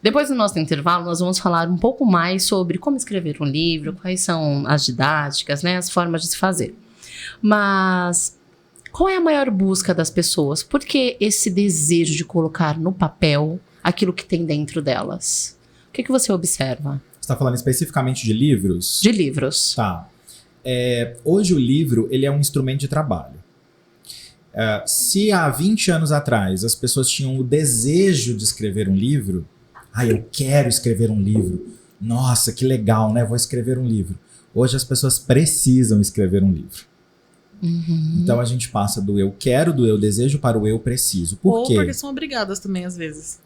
Depois do nosso intervalo, nós vamos falar um pouco mais sobre como escrever um livro, quais são as didáticas, né, as formas de se fazer. Mas qual é a maior busca das pessoas? Por que esse desejo de colocar no papel aquilo que tem dentro delas? O que você observa? Você está falando especificamente de livros? De livros. Tá. Hoje o livro ele é um instrumento de trabalho. Se há 20 anos atrás as pessoas tinham o desejo de escrever um livro, eu quero escrever um livro, nossa, que legal, né? Vou escrever um livro. Hoje as pessoas precisam escrever um livro. Uhum. Então a gente passa do eu quero, do eu desejo para o eu preciso. Por quê? Ou porque são obrigadas também às vezes.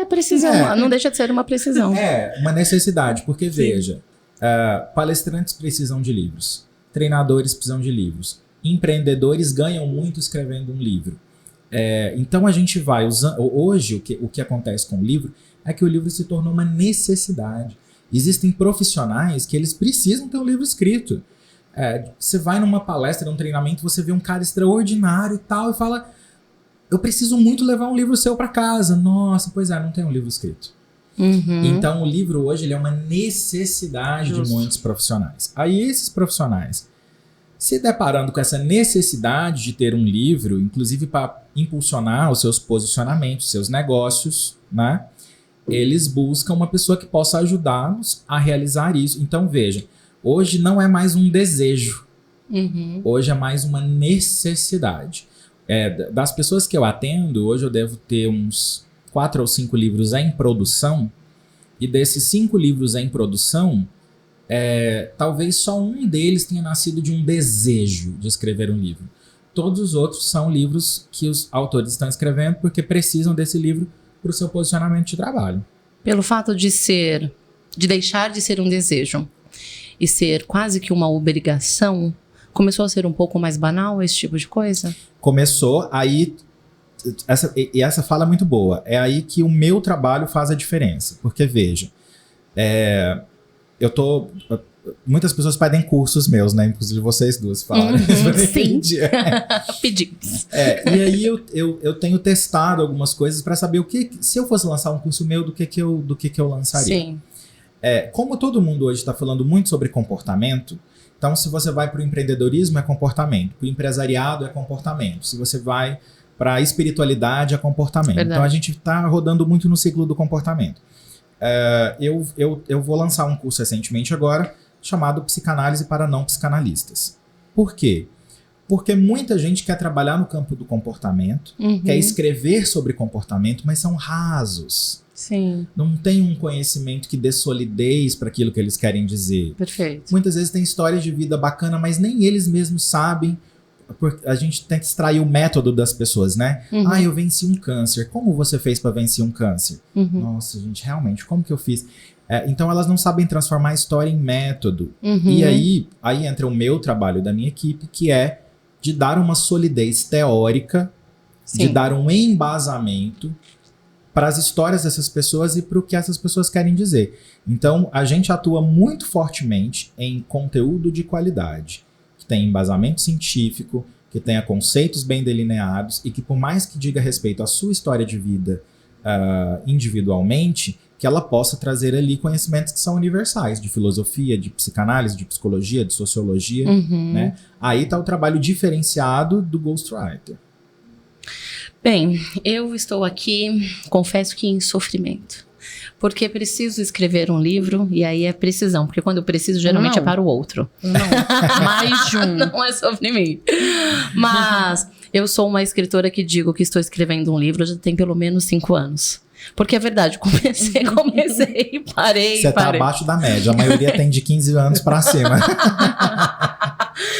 Precisão. Não deixa de ser uma precisão. Uma necessidade, porque veja, palestrantes precisam de livros, treinadores precisam de livros, empreendedores ganham muito escrevendo um livro. Então a gente vai usando. Hoje o que acontece com o livro é que o livro se tornou uma necessidade. Existem profissionais que eles precisam ter um livro escrito. Você vai numa palestra, num treinamento, você vê um cara extraordinário e tal, e fala: eu preciso muito levar um livro seu para casa. Nossa, pois não tem um livro escrito. Uhum. Então o livro hoje ele é uma necessidade de muitos profissionais. Aí esses profissionais, se deparando com essa necessidade de ter um livro, inclusive para impulsionar os seus posicionamentos, seus negócios, né? Eles buscam uma pessoa que possa ajudá-los a realizar isso. Então veja, hoje não é mais um desejo. Uhum. Hoje é mais uma necessidade. Das pessoas que eu atendo, hoje eu devo ter uns 4 ou 5 livros em produção. E desses 5 livros em produção, talvez só um deles tenha nascido de um desejo de escrever um livro. Todos os outros são livros que os autores estão escrevendo porque precisam desse livro para o seu posicionamento de trabalho. Pelo fato de deixar de ser um desejo e ser quase que uma obrigação, começou a ser um pouco mais banal esse tipo de coisa? Começou, aí essa fala é muito boa. É aí que o meu trabalho faz a diferença. Porque veja, muitas pessoas pedem cursos meus, né? Inclusive vocês duas falaram. Sim. Pedimos. E aí eu tenho testado algumas coisas para saber se eu fosse lançar um curso meu, do que eu lançaria. Sim. Como todo mundo hoje está falando muito sobre comportamento, então se você vai para o empreendedorismo é comportamento, para o empresariado é comportamento, se você vai para a espiritualidade é comportamento. Verdade. Então a gente está rodando muito no ciclo do comportamento. Eu vou lançar um curso recentemente agora chamado Psicanálise para Não Psicanalistas. Por quê? Porque muita gente quer trabalhar no campo do comportamento, quer escrever sobre comportamento, mas são rasos. Sim. Não tem um conhecimento que dê solidez para aquilo que eles querem dizer. Perfeito. Muitas vezes tem histórias de vida bacana, mas nem eles mesmos sabem a gente tenta extrair o método das pessoas, né? Uhum. Eu venci um câncer. Como você fez para vencer um câncer? Uhum. Nossa, gente, realmente, como que eu fiz? Então elas não sabem transformar a história em método. Uhum. E aí entra o meu trabalho da minha equipe, que é de dar uma solidez teórica, Sim. de dar um embasamento para as histórias dessas pessoas e para o que essas pessoas querem dizer. Então, a gente atua muito fortemente em conteúdo de qualidade, que tem embasamento científico, que tenha conceitos bem delineados e que, por mais que diga respeito à sua história de vida individualmente, que ela possa trazer ali conhecimentos que são universais, de filosofia, de psicanálise, de psicologia, de sociologia, Uhum. né? Aí está o trabalho diferenciado do ghostwriter. Bem, eu estou aqui, confesso que em sofrimento. Porque preciso escrever um livro, e aí é precisão. Porque quando eu preciso, geralmente é para o outro. Não, mais de um. Não é sobre mim. Mas eu sou uma escritora que digo que estou escrevendo um livro já tem pelo menos 5 anos. Porque é verdade, comecei e parei. Você tá abaixo da média, a maioria tem de 15 anos pra cima.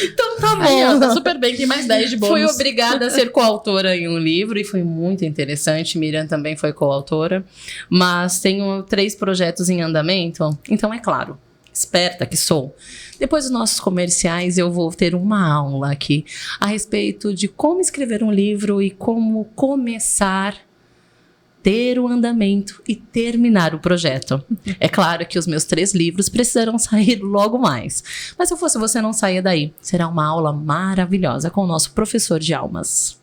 Então tá bom. Aí, ó, tá super bem, tem mais 10 de bônus. Fui obrigada a ser coautora em um livro e foi muito interessante. Miriam também foi coautora. Mas tenho 3 projetos em andamento. Então, é claro, esperta que sou. Depois dos nossos comerciais, eu vou ter uma aula aqui a respeito de como escrever um livro e como começar, ter o andamento e terminar o projeto. É claro que os meus 3 livros precisarão sair logo mais. Mas se eu fosse você, não saia daí. Será uma aula maravilhosa com o nosso professor de almas.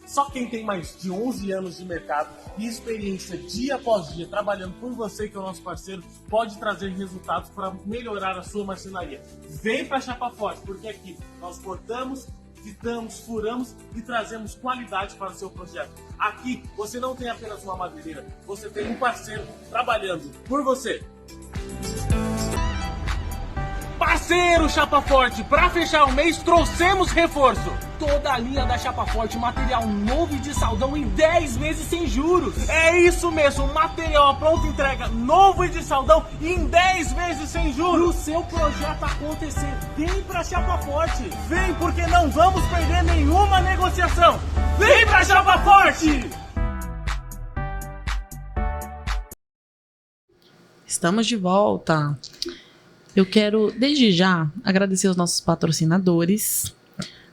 Só quem tem mais de 11 anos de mercado e experiência dia após dia trabalhando por você, que é o nosso parceiro, pode trazer resultados para melhorar a sua marcenaria. Vem para Chapa Forte, porque aqui nós cortamos, fitamos, furamos e trazemos qualidade para o seu projeto. Aqui você não tem apenas uma madeireira, você tem um parceiro trabalhando por você. Parceiro Chapa Forte, para fechar o mês trouxemos reforço. Toda a linha da Chapa Forte, material novo e de saldão em 10 vezes sem juros. É isso mesmo, material à pronta entrega, novo e de saldão em 10 vezes sem juros. O seu projeto acontecer, vem pra Chapa Forte. Vem, porque não vamos perder nenhuma negociação. Vem pra Chapa Forte! Estamos de volta. Eu quero, desde já, agradecer aos nossos patrocinadores.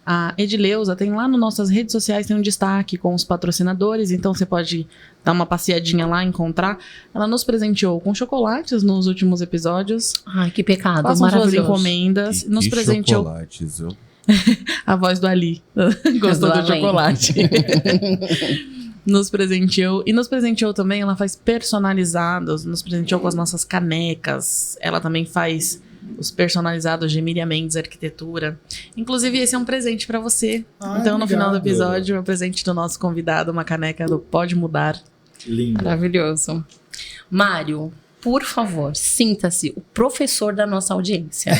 A Edileuza tem lá nas nossas redes sociais, tem um destaque com os patrocinadores, então você pode dar uma passeadinha lá e encontrar. Ela nos presenteou com chocolates nos últimos episódios. Ai, que pecado, Façam suas maravilhoso. encomendas. Nos presenteou. Chocolates, eu... A voz do Ali. Gostou do chocolate. Nos presenteou. E nos presenteou também, ela faz personalizados. Nos presenteou com as nossas canecas. Ela também faz os personalizados de Miriam Mendes Arquitetura. Inclusive, esse é um presente pra você. Então, no final do episódio, é um presente do nosso convidado, uma caneca do Pode Mudar. Lindo. Maravilhoso. Mário, por favor, sinta-se o professor da nossa audiência.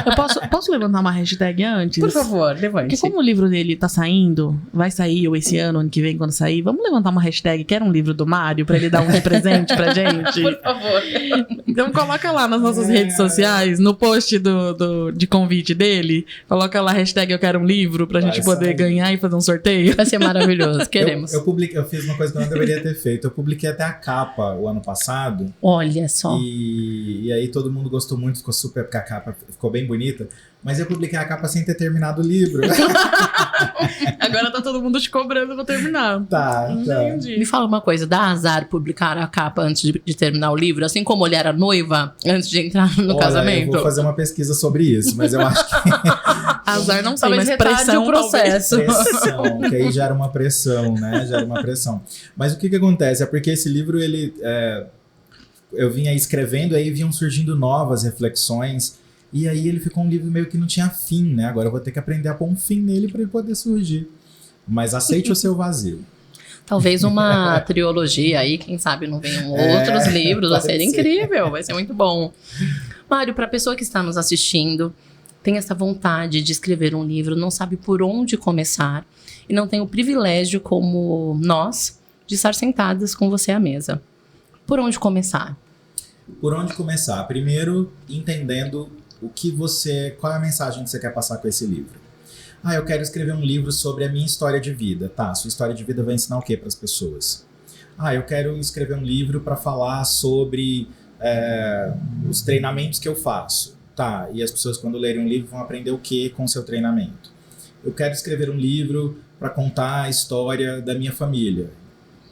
Eu posso levantar uma hashtag antes? Por favor, levante. Porque como o livro dele tá saindo, vai sair ou esse ano que vem, quando sair, vamos levantar uma hashtag, quer um livro do Mário, pra ele dar um de presente pra gente? Por favor. Então coloca lá nas nossas redes sociais, no post de convite dele, coloca lá a hashtag eu quero um livro pra gente poder ganhar e fazer um sorteio. Vai ser maravilhoso, queremos. Eu fiz uma coisa que eu não deveria ter feito. Eu publiquei até a capa o ano passado. Olha só. E aí todo mundo gostou muito, ficou super, porque a capa ficou bem bonita. Mas eu publiquei a capa sem ter terminado o livro. Agora tá todo mundo te cobrando pra terminar. Tá. Entendi. Me fala uma coisa, dá azar publicar a capa antes de terminar o livro, assim como olhar a noiva antes de entrar no casamento? Eu vou fazer uma pesquisa sobre isso, mas eu acho que... Azar não sei, Talvez mas retarde pressão o processo. Pressão, que aí gera uma pressão, né? Gera uma pressão. Mas o que acontece? É porque esse livro, ele... eu vinha escrevendo, aí vinham surgindo novas reflexões, e aí ele ficou um livro meio que não tinha fim, né? Agora eu vou ter que aprender a pôr um fim nele para ele poder surgir. Mas aceite o seu vazio. Talvez uma trilogia aí, quem sabe não venham outros livros, vai ser incrível, vai ser muito bom. Mário, para a pessoa que está nos assistindo, tem essa vontade de escrever um livro, não sabe por onde começar, e não tem o privilégio, como nós, de estar sentadas com você à mesa. Por onde começar? Por onde começar? Primeiro, entendendo qual é a mensagem que você quer passar com esse livro. Eu quero escrever um livro sobre a minha história de vida. Tá, sua história de vida vai ensinar o que para as pessoas? Eu quero escrever um livro para falar sobre os treinamentos que eu faço. Tá, e as pessoas quando lerem um livro vão aprender o que com o seu treinamento? Eu quero escrever um livro para contar a história da minha família.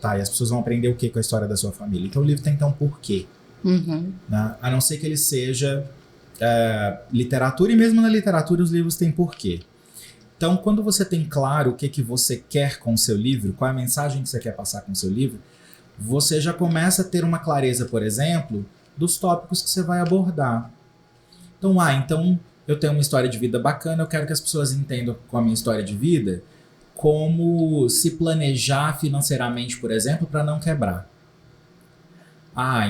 Tá, e as pessoas vão aprender o que com a história da sua família? Então o livro tem que ter um porquê. Uhum. Né? A não ser que ele seja literatura, e mesmo na literatura os livros têm porquê. Então, quando você tem claro o que você quer com o seu livro, qual é a mensagem que você quer passar com o seu livro, você já começa a ter uma clareza, por exemplo, dos tópicos que você vai abordar. Então eu tenho uma história de vida bacana, eu quero que as pessoas entendam com a minha história de vida como se planejar financeiramente, por exemplo, para não quebrar.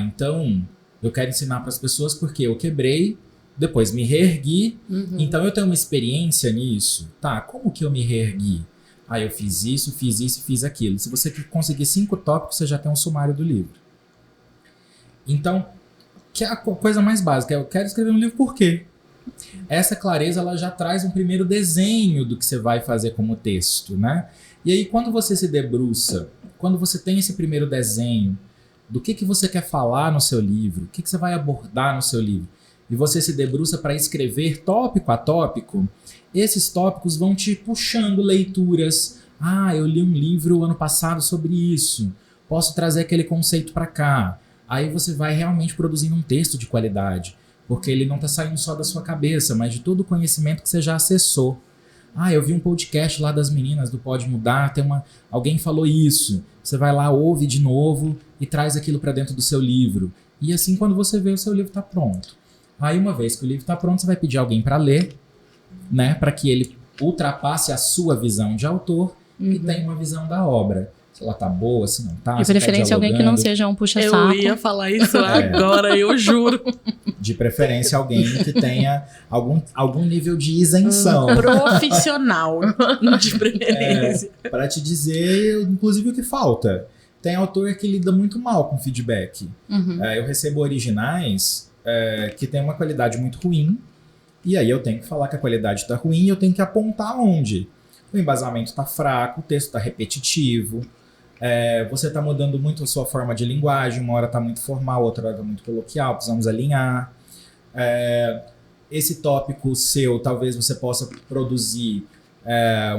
Então eu quero ensinar para as pessoas porque eu quebrei, depois me reergui, então eu tenho uma experiência nisso. Tá, como que eu me reergui? Eu fiz isso e fiz aquilo. Se você conseguir 5 tópicos, você já tem um sumário do livro. Então, que é a coisa mais básica, eu quero escrever um livro por quê? Essa clareza, ela já traz um primeiro desenho do que você vai fazer como texto, né? E aí, quando você se debruça, quando você tem esse primeiro desenho do que você quer falar no seu livro, o que você vai abordar no seu livro, e você se debruça para escrever tópico a tópico, esses tópicos vão te puxando leituras. Eu li um livro ano passado sobre isso, posso trazer aquele conceito para cá. Aí você vai realmente produzindo um texto de qualidade, porque ele não está saindo só da sua cabeça, mas de todo o conhecimento que você já acessou. Eu vi um podcast lá das meninas do Pode Mudar, alguém falou isso. Você vai lá, ouve de novo e traz aquilo para dentro do seu livro. E assim, quando você vê, o seu livro está pronto. Aí, uma vez que o livro está pronto, você vai pedir alguém para ler, né, para que ele ultrapasse a sua visão de autor e tenha uma visão da obra. Se ela tá boa, se não tá. De preferência, alguém que não seja um puxa-saco. Eu ia falar isso agora, eu juro. De preferência, alguém que tenha algum nível de isenção. Profissional, de preferência. Para te dizer, inclusive, o que falta. Tem autor que lida muito mal com feedback. Eu recebo originais que tem uma qualidade muito ruim, e aí eu tenho que falar que a qualidade está ruim e eu tenho que apontar onde. O embasamento está fraco, o texto está repetitivo, você está mudando muito a sua forma de linguagem, uma hora está muito formal, outra hora está muito coloquial, precisamos alinhar. Esse tópico seu, talvez você possa produzir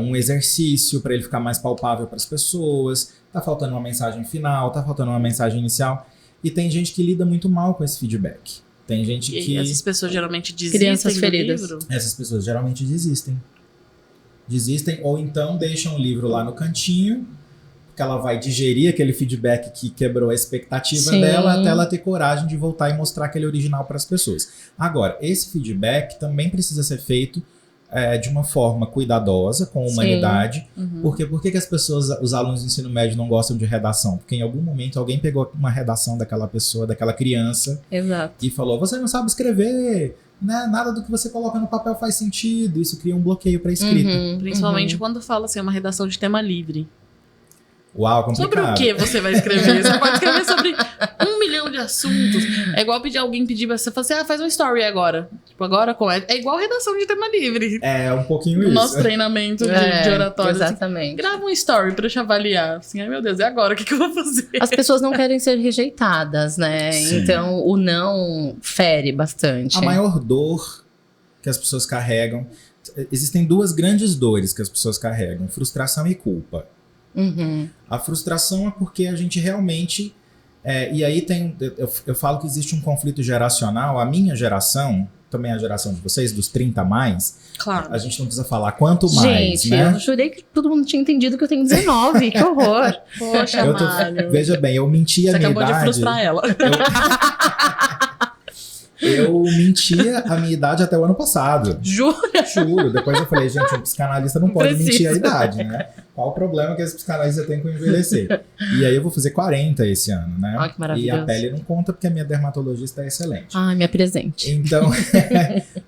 um exercício para ele ficar mais palpável para as pessoas, está faltando uma mensagem final, está faltando uma mensagem inicial, e tem gente que lida muito mal com esse feedback. Tem gente que... essas pessoas geralmente desistem. Crianças feridas. Livro. Essas pessoas geralmente desistem. Ou então deixam o livro lá no cantinho, porque ela vai digerir aquele feedback que quebrou a expectativa dela, até ela ter coragem de voltar e mostrar aquele original para as pessoas. Agora, esse feedback também precisa ser feito de uma forma cuidadosa, com humanidade. Uhum. Porque por que as pessoas, os alunos do ensino médio não gostam de redação? Porque em algum momento alguém pegou uma redação daquela pessoa, daquela criança, Exato. e falou, você não sabe escrever, né? Nada do que você coloca no papel faz sentido. Isso cria um bloqueio para escrita. Principalmente quando fala assim, uma redação de tema livre. Uau, complicado. Sobre o que você vai escrever? Você pode escrever sobre 1 milhão de assuntos. É igual alguém pedir pra você, falar assim, faz uma story agora. Tipo, agora é igual redação de tema livre. É um pouquinho isso. Nosso treinamento de oratório. Exatamente. Assim, grava um story pra eu avaliar. Assim, ai meu Deus, e agora? O que eu vou fazer? As pessoas não querem ser rejeitadas, né? Sim. Então, o não fere bastante. A maior dor que as pessoas carregam... Existem 2 grandes dores que as pessoas carregam. Frustração e culpa. A frustração é porque a gente realmente... e aí eu falo que existe um conflito geracional. A minha geração, também a geração de vocês, dos 30 a mais, claro. A gente não precisa falar quanto mais, gente, né? eu jurei que todo mundo tinha entendido que eu tenho 19, que horror. Poxa, Mário. Veja bem, eu menti a Você minha acabou idade. de frustrar ela. Eu mentia a minha idade até o ano passado. Jura? Juro. Depois eu falei, gente, um psicanalista não pode Precisa. mentir a idade, né? Qual o problema que esse psicanalista tem com envelhecer? E aí eu vou fazer 40 esse ano, né? Ai, que maravilhoso. E a pele não conta porque a minha dermatologista é excelente. Ai, me apresente. Então,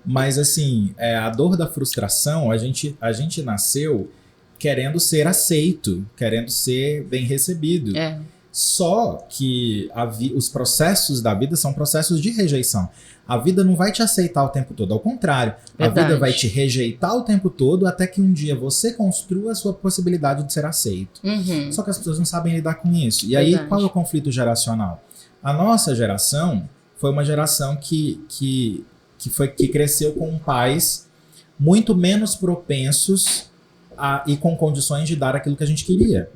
mas assim, a dor da frustração, a gente nasceu querendo ser aceito, querendo ser bem recebido. Só que os processos da vida são processos de rejeição. A vida não vai te aceitar o tempo todo, ao contrário. Verdade. A vida vai te rejeitar o tempo todo até que um dia você construa a sua possibilidade de ser aceito. Só que as pessoas não sabem lidar com isso. E aí, qual é o conflito geracional? A nossa geração foi uma geração que cresceu com pais muito menos propensos e com condições de dar aquilo que a gente queria.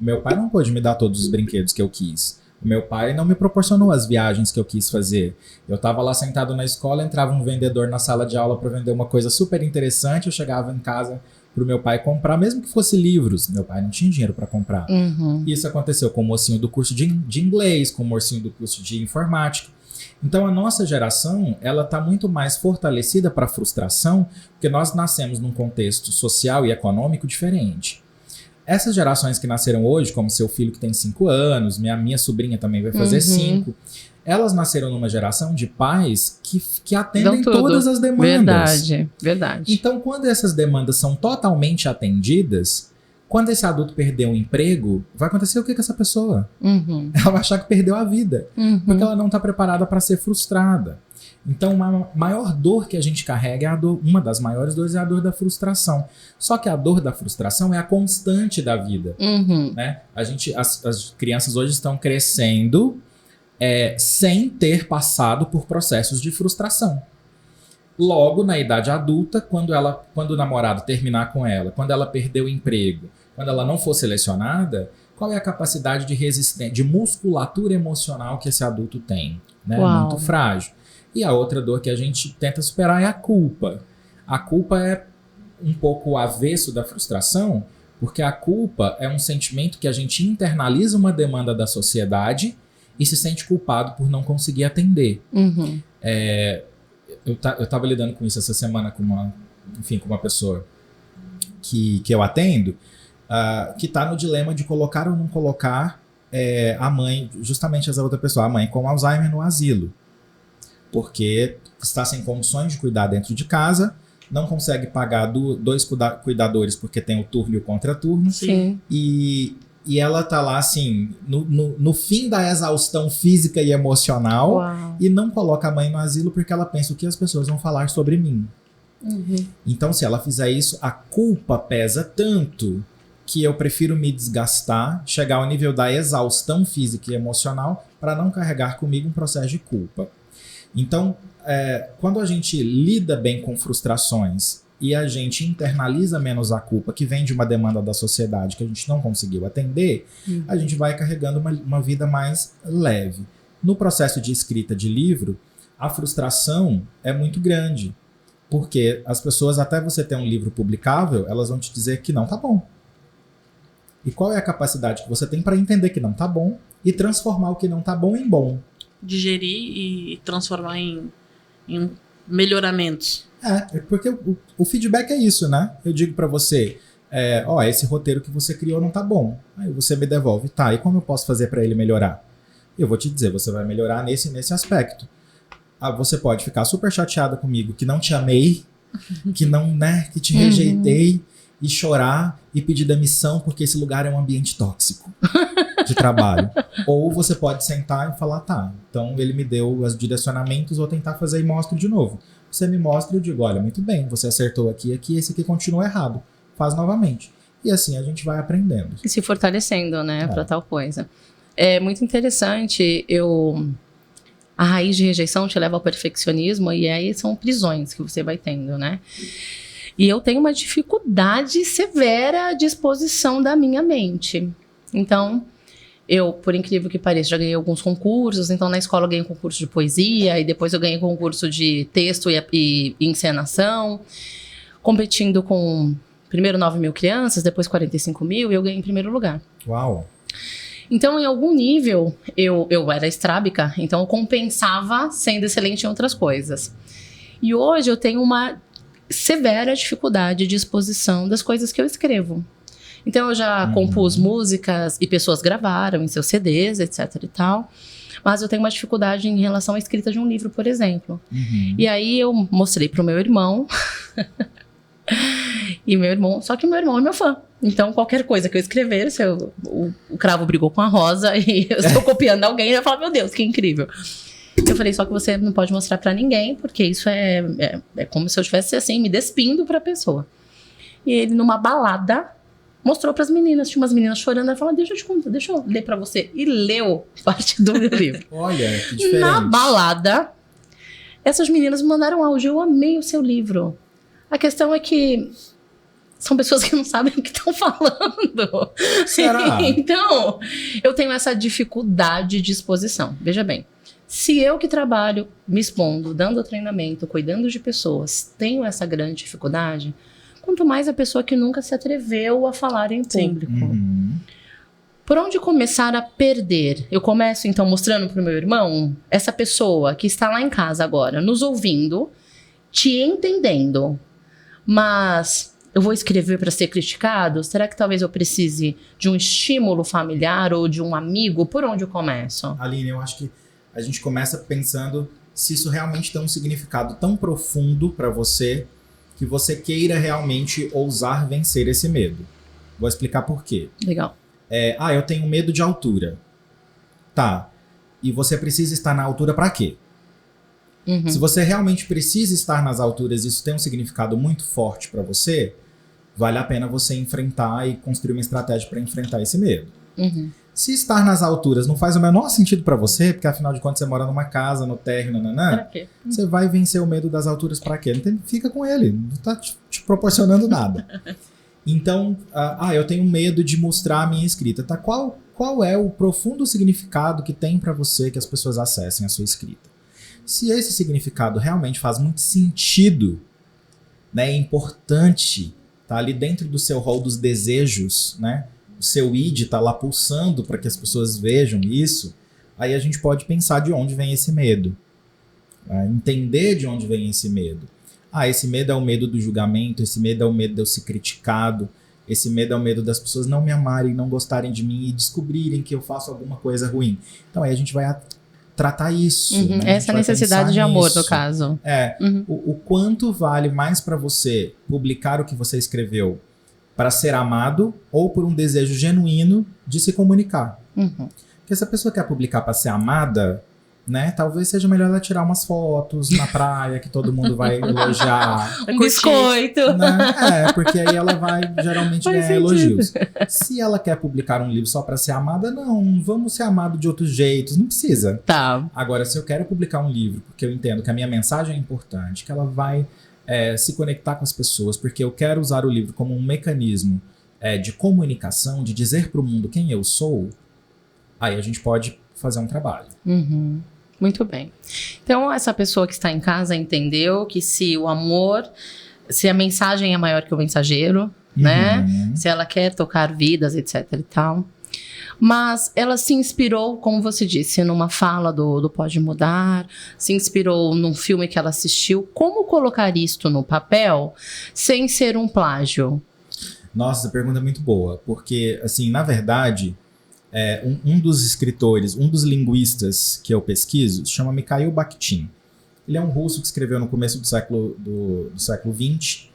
Meu pai não pôde me dar todos os brinquedos que eu quis. O meu pai não me proporcionou as viagens que eu quis fazer. Eu tava lá sentado na escola, entrava um vendedor na sala de aula para vender uma coisa super interessante, eu chegava em casa pro meu pai comprar, mesmo que fosse livros. Meu pai não tinha dinheiro para comprar. Isso aconteceu com o mocinho do curso de inglês, com o mocinho do curso de informática. Então a nossa geração, ela tá muito mais fortalecida para a frustração, porque nós nascemos num contexto social e econômico diferente. Essas gerações que nasceram hoje, como seu filho que tem 5 anos, minha sobrinha também vai fazer 5, elas nasceram numa geração de pais que atendem todas as demandas. Verdade. Então, quando essas demandas são totalmente atendidas, quando esse adulto perder um emprego, vai acontecer o que com essa pessoa? Ela vai achar que perdeu a vida, porque ela não está preparada para ser frustrada. Então, a maior dor que a gente carrega, uma das maiores dores é a dor da frustração. Só que a dor da frustração é a constante da vida. Né? As crianças hoje estão crescendo sem ter passado por processos de frustração. Logo, na idade adulta, quando o namorado terminar com ela, quando ela perder o emprego, quando ela não for selecionada, qual é a capacidade de resistência, de musculatura emocional que esse adulto tem? Né? Muito frágil. E a outra dor que a gente tenta superar é a culpa. A culpa é um pouco o avesso da frustração, porque a culpa é um sentimento que a gente internaliza uma demanda da sociedade e se sente culpado por não conseguir atender. Eu estava lidando com isso essa semana com uma pessoa que eu atendo, que está no dilema de colocar ou não colocar a mãe, justamente essa outra pessoa, a mãe com Alzheimer no asilo. Porque está sem condições de cuidar dentro de casa, não consegue pagar 2 cuidadores porque tem o turno e o contraturno. Sim. E ela tá lá assim, no fim da exaustão física e emocional, e não coloca a mãe no asilo porque ela pensa o que as pessoas vão falar sobre mim. Então, se ela fizer isso, a culpa pesa tanto que eu prefiro me desgastar, chegar ao nível da exaustão física e emocional para não carregar comigo um processo de culpa. Então, quando a gente lida bem com frustrações e a gente internaliza menos a culpa que vem de uma demanda da sociedade que a gente não conseguiu atender, a gente vai carregando uma vida mais leve. No processo de escrita de livro, a frustração é muito grande, porque as pessoas, até você ter um livro publicável, elas vão te dizer que não tá bom. E qual é a capacidade que você tem para entender que não tá bom e transformar o que não tá bom em bom? Digerir e transformar em melhoramentos. Porque o feedback é isso, né? Eu digo pra você, esse roteiro que você criou não tá bom. Aí você me devolve, tá, e como eu posso fazer pra ele melhorar? Eu vou te dizer, você vai melhorar nesse aspecto. Você pode ficar super chateada comigo, que não te amei, que não, né, que te rejeitei, e chorar e pedir demissão porque esse lugar é um ambiente tóxico de trabalho. Ou você pode sentar e falar, tá, então ele me deu os direcionamentos, vou tentar fazer e mostro de novo. Você me mostra e eu digo, olha, muito bem, você acertou aqui, esse aqui continua errado. Faz novamente. E assim a gente vai aprendendo. E se fortalecendo, né, pra tal coisa. É muito interessante, a raiz de rejeição te leva ao perfeccionismo e aí são prisões que você vai tendo, né? E eu tenho uma dificuldade severa de exposição da minha mente. Então, eu, por incrível que pareça, já ganhei alguns concursos. Então, na escola eu ganhei um concurso de poesia e depois eu ganhei concurso de texto e encenação, competindo com primeiro 9 mil crianças, depois 45 mil, e eu ganhei em primeiro lugar. Uau! Então, em algum nível, eu era estrábica, então eu compensava sendo excelente em outras coisas. E hoje eu tenho uma severa dificuldade de exposição das coisas que eu escrevo. Então, eu já compus músicas e pessoas gravaram em seus CDs, etc e tal. Mas eu tenho uma dificuldade em relação à escrita de um livro, por exemplo. E aí eu mostrei pro meu irmão... Só que meu irmão é meu fã. Então, qualquer coisa que eu escrever, se o cravo brigou com a rosa e eu estou copiando alguém, ele vai falar, meu Deus, que incrível. Eu falei, só que você não pode mostrar pra ninguém, porque isso é como se eu estivesse assim, me despindo pra pessoa. E ele, numa balada, mostrou pras meninas. Tinha umas meninas chorando. Ela falou, deixa eu ler pra você. E leu parte do meu livro. Olha, que diferente. Na balada, essas meninas me mandaram áudio. Eu amei o seu livro. A questão é que são pessoas que não sabem o que estão falando. Será? Então, eu tenho essa dificuldade de exposição. Veja bem, se eu que trabalho me expondo, dando treinamento, cuidando de pessoas, tenho essa grande dificuldade, quanto mais a pessoa que nunca se atreveu a falar em público. Por onde começar a perder? Eu começo, então, mostrando para o meu irmão, essa pessoa que está lá em casa agora, nos ouvindo, te entendendo, mas eu vou escrever para ser criticado? Será que talvez eu precise de um estímulo familiar ou de um amigo? Por onde eu começo? Aline, eu acho que a gente começa pensando se isso realmente tem um significado tão profundo para você que você queira realmente ousar vencer esse medo. Vou explicar por quê. Legal. Eu tenho medo de altura. Tá. E você precisa estar na altura para quê? Se você realmente precisa estar nas alturas e isso tem um significado muito forte para você, vale a pena você enfrentar e construir uma estratégia para enfrentar esse medo. Se estar nas alturas não faz o menor sentido para você, porque afinal de contas você mora numa casa, no térreo, você vai vencer o medo das alturas para quê? Fica com ele, não tá te proporcionando nada. Então, eu tenho medo de mostrar a minha escrita. Tá? Qual é o profundo significado que tem para você que as pessoas acessem a sua escrita? Se esse significado realmente faz muito sentido, né, é importante, tá ali dentro do seu rol dos desejos, né, o seu id tá lá pulsando para que as pessoas vejam isso, aí a gente pode pensar de onde vem esse medo, entender de onde vem esse medo. Esse medo é o medo do julgamento, esse medo é o medo de eu ser criticado, esse medo é o medo das pessoas não me amarem, não gostarem de mim e descobrirem que eu faço alguma coisa ruim. Então aí a gente vai tratar isso. Né? Essa necessidade de amor, no caso. O quanto vale mais para você publicar o que você escreveu para ser amado ou por um desejo genuíno de se comunicar. Porque se a pessoa quer publicar para ser amada, né, talvez seja melhor ela tirar umas fotos na praia que todo mundo vai elogiar. Um biscoito. Né? Porque aí ela vai geralmente ganhar elogios. Se ela quer publicar um livro só para ser amada, não, vamos ser amado de outros jeitos, não precisa. Tá. Agora, se eu quero publicar um livro porque eu entendo que a minha mensagem é importante, que ela vai se conectar com as pessoas, porque eu quero usar o livro como um mecanismo de comunicação, de dizer para o mundo quem eu sou, aí a gente pode fazer um trabalho. Muito bem. Então, essa pessoa que está em casa entendeu que se o amor, se a mensagem é maior que o mensageiro, né? Se ela quer tocar vidas, etc e tal. Mas ela se inspirou, como você disse, numa fala do Pode Mudar, se inspirou num filme que ela assistiu. Como colocar isto no papel sem ser um plágio? Nossa, essa pergunta é muito boa, porque, assim, na verdade, um dos escritores, um dos linguistas que eu pesquiso, se chama Mikhail Bakhtin. Ele é um russo que escreveu no começo do século XX,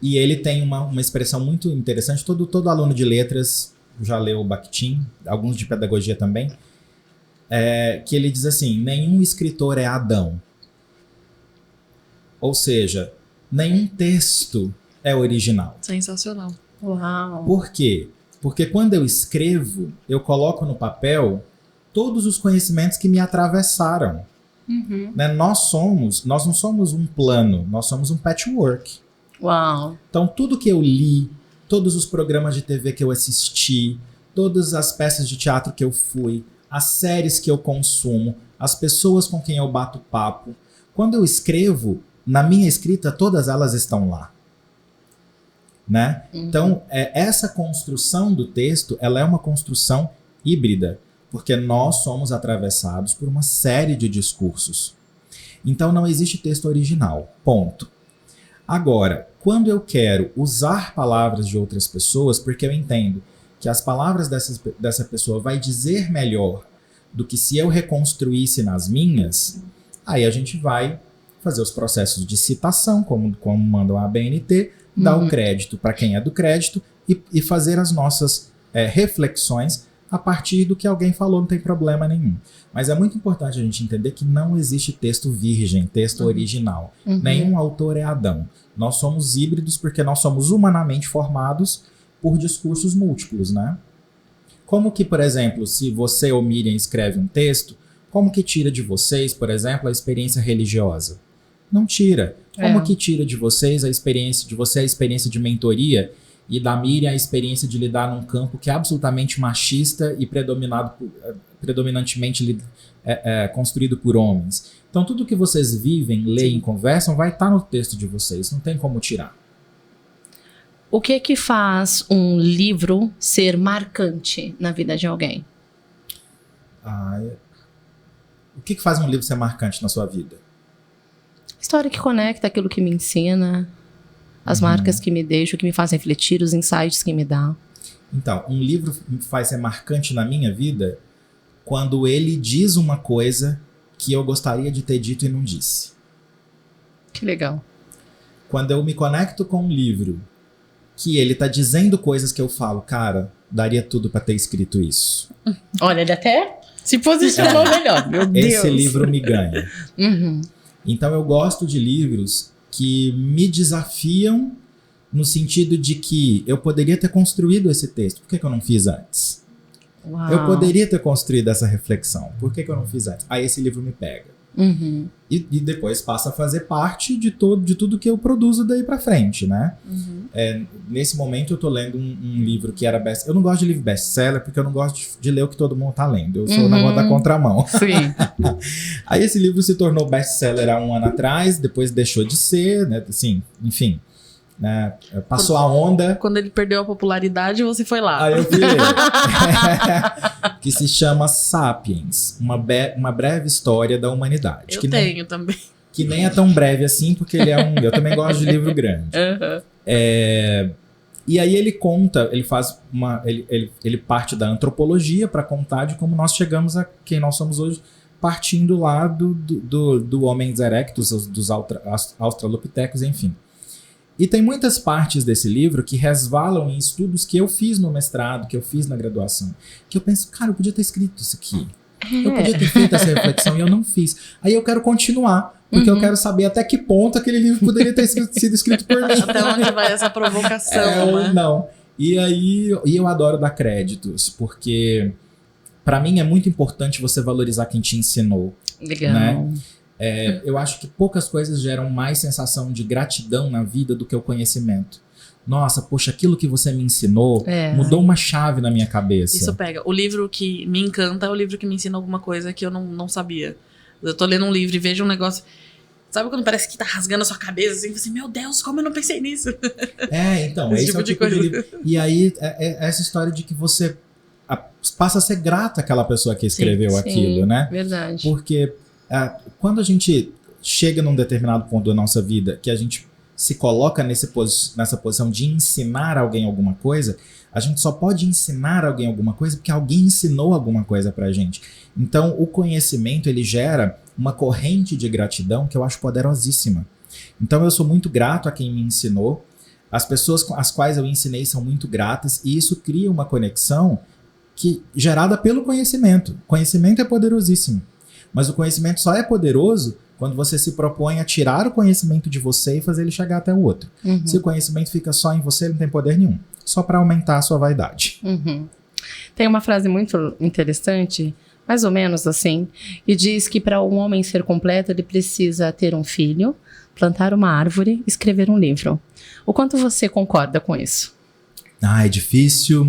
e ele tem uma expressão muito interessante. Todo aluno de letras já leu o Bakhtin, alguns de pedagogia também, que ele diz assim: nenhum escritor é Adão. Ou seja, nenhum texto é original. Sensacional. Uau! Por quê? Porque quando eu escrevo, eu coloco no papel todos os conhecimentos que me atravessaram. Né? Nós não somos um plano, nós somos um patchwork. Uau! Então, tudo que eu li, todos os programas de TV que eu assisti, todas as peças de teatro que eu fui, as séries que eu consumo, as pessoas com quem eu bato papo, quando eu escrevo, na minha escrita, todas elas estão lá. Né? Então, essa construção do texto, ela é uma construção híbrida, porque nós somos atravessados por uma série de discursos. Então, não existe texto original, ponto. Agora, quando eu quero usar palavras de outras pessoas, porque eu entendo que as palavras dessa pessoa vai dizer melhor do que se eu reconstruísse nas minhas, aí a gente vai fazer os processos de citação, como mandam a ABNT, dar o crédito para quem é do crédito e fazer as nossas reflexões a partir do que alguém falou, não tem problema nenhum. Mas é muito importante a gente entender que não existe texto virgem, texto original. Nenhum autor é Adão. Nós somos híbridos porque nós somos humanamente formados por discursos múltiplos, né? Como que, por exemplo, se você ou Miriam escreve um texto, como que tira de vocês, por exemplo, a experiência religiosa? Não tira. Como que tira de vocês a experiência de mentoria e da Miriam a experiência de lidar num campo que é absolutamente machista e predominantemente construído por homens? Então tudo que vocês vivem, leem, conversam vai estar no texto de vocês, não tem como tirar. O que faz um livro ser marcante na vida de alguém? O que faz um livro ser marcante na sua vida? História que conecta, aquilo que me ensina, as marcas que me deixam, que me fazem refletir, os insights que me dá. Então, um livro me faz ser marcante na minha vida quando ele diz uma coisa que eu gostaria de ter dito e não disse. Que legal. Quando eu me conecto com um livro que ele tá dizendo coisas que eu falo, cara, daria tudo pra ter escrito isso. Olha, ele até se posicionou melhor, meu Deus. Esse livro me ganha. Então eu gosto de livros que me desafiam no sentido de que eu poderia ter construído esse texto. Por que eu não fiz antes? Uau. Eu poderia ter construído essa reflexão. Por que eu não fiz antes? Aí esse livro me pega. E depois passa a fazer parte de tudo que eu produzo daí pra frente, né? Nesse momento eu tô lendo um livro que era best. Eu não gosto de livro best-seller porque eu não gosto de ler o que todo mundo tá lendo. Eu sou na moda da contramão. Sim. Aí esse livro se tornou best-seller há um ano atrás, depois deixou de ser, né? Assim, enfim. Né? Passou a onda. Quando ele perdeu a popularidade, você foi lá. Aí eu fui ler. Que se chama Sapiens, uma breve história da humanidade. Eu tenho também. Que nem é tão breve assim, porque ele é eu também gosto de livro grande. E aí ele conta, ele faz ele parte da antropologia para contar de como nós chegamos a quem nós somos hoje, partindo lá do Homens erectus, dos australopithecus, enfim. E tem muitas partes desse livro que resvalam em estudos que eu fiz no mestrado, que eu fiz na graduação, que eu penso, cara, eu podia ter escrito isso aqui. Eu podia ter feito essa reflexão e eu não fiz. Aí eu quero continuar, porque eu quero saber até que ponto aquele livro poderia ter sido escrito por mim. Até onde vai essa provocação, né? Ou não. E aí eu adoro dar créditos, porque para mim é muito importante você valorizar quem te ensinou. Legal. Né? Eu acho que poucas coisas geram mais sensação de gratidão na vida do que o conhecimento. Nossa, poxa, aquilo que você me ensinou mudou uma chave na minha cabeça. Isso pega. O livro que me encanta é o livro que me ensina alguma coisa que eu não sabia. Eu tô lendo um livro e vejo um negócio... Sabe quando parece que tá rasgando a sua cabeça, assim, você, meu Deus, como eu não pensei nisso? Então, Esse esse tipo é o de tipo de coisa. livro. E aí, é essa história de que você passa a ser grato àquela pessoa que escreveu aquilo, né? Verdade. Porque quando a gente chega num determinado ponto da nossa vida, que a gente se coloca nessa posição de ensinar alguém alguma coisa, a gente só pode ensinar alguém alguma coisa porque alguém ensinou alguma coisa pra gente. Então, o conhecimento, ele gera uma corrente de gratidão que eu acho poderosíssima. Então, eu sou muito grato a quem me ensinou, as pessoas às quais eu ensinei são muito gratas, e isso cria uma conexão gerada pelo conhecimento. O conhecimento é poderosíssimo, mas o conhecimento só é poderoso quando você se propõe a tirar o conhecimento de você e fazer ele chegar até o outro. Se o conhecimento fica só em você, ele não tem poder nenhum. Só para aumentar a sua vaidade. Tem uma frase muito interessante, mais ou menos assim, que diz que para um homem ser completo, ele precisa ter um filho, plantar uma árvore, escrever um livro. O quanto você concorda com isso? É difícil.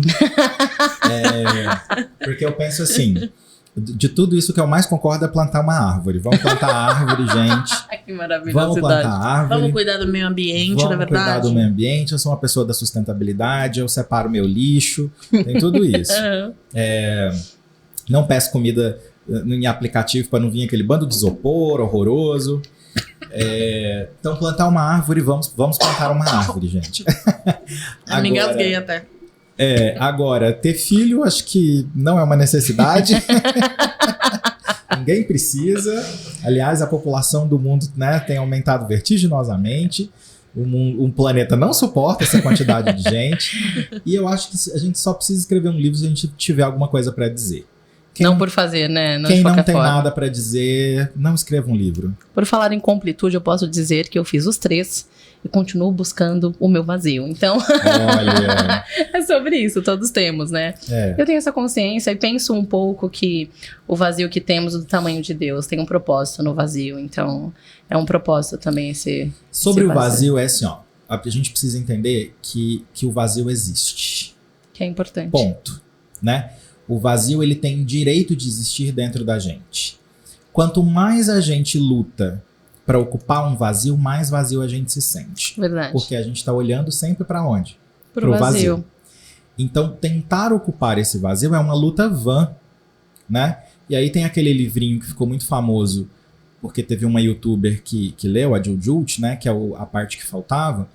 Porque eu penso assim, de tudo isso que eu mais concordo é plantar uma árvore. Vamos plantar árvore, gente. Que maravilha. Vamos plantar árvore. Vamos cuidar do meio ambiente, na Vamos verdade. cuidar do meio ambiente. Eu sou uma pessoa da sustentabilidade, eu separo meu lixo, tem tudo isso. Não peço comida em aplicativo para não vir aquele bando de isopor horroroso. Então, plantar uma árvore, vamos plantar uma árvore, gente. Eu me engasguei até. Agora, ter filho, acho que não é uma necessidade. Ninguém precisa. Aliás, a população do mundo, né, tem aumentado vertiginosamente. Um planeta não suporta essa quantidade de gente. E eu acho que a gente só precisa escrever um livro se a gente tiver alguma coisa para dizer. Não por fazer, né? Quem não tem nada para dizer, não escreva um livro. Por falar em completude, eu posso dizer que eu fiz os 3 e continuo buscando o meu vazio. Então, olha, é sobre isso, todos temos, né? Eu tenho essa consciência e penso um pouco que o vazio que temos do tamanho de Deus tem um propósito no vazio. Então, é um propósito também Sobre o vazio, é assim, ó. A gente precisa entender que o vazio existe. Que é importante. Ponto, né? O vazio, ele tem direito de existir dentro da gente. Quanto mais a gente luta para ocupar um vazio, mais vazio a gente se sente. Verdade. Porque a gente está olhando sempre para onde? Pro vazio. Então, tentar ocupar esse vazio é uma luta vã, né? E aí tem aquele livrinho que ficou muito famoso, porque teve uma youtuber que leu, a Jujut, né? Que é a parte que faltava.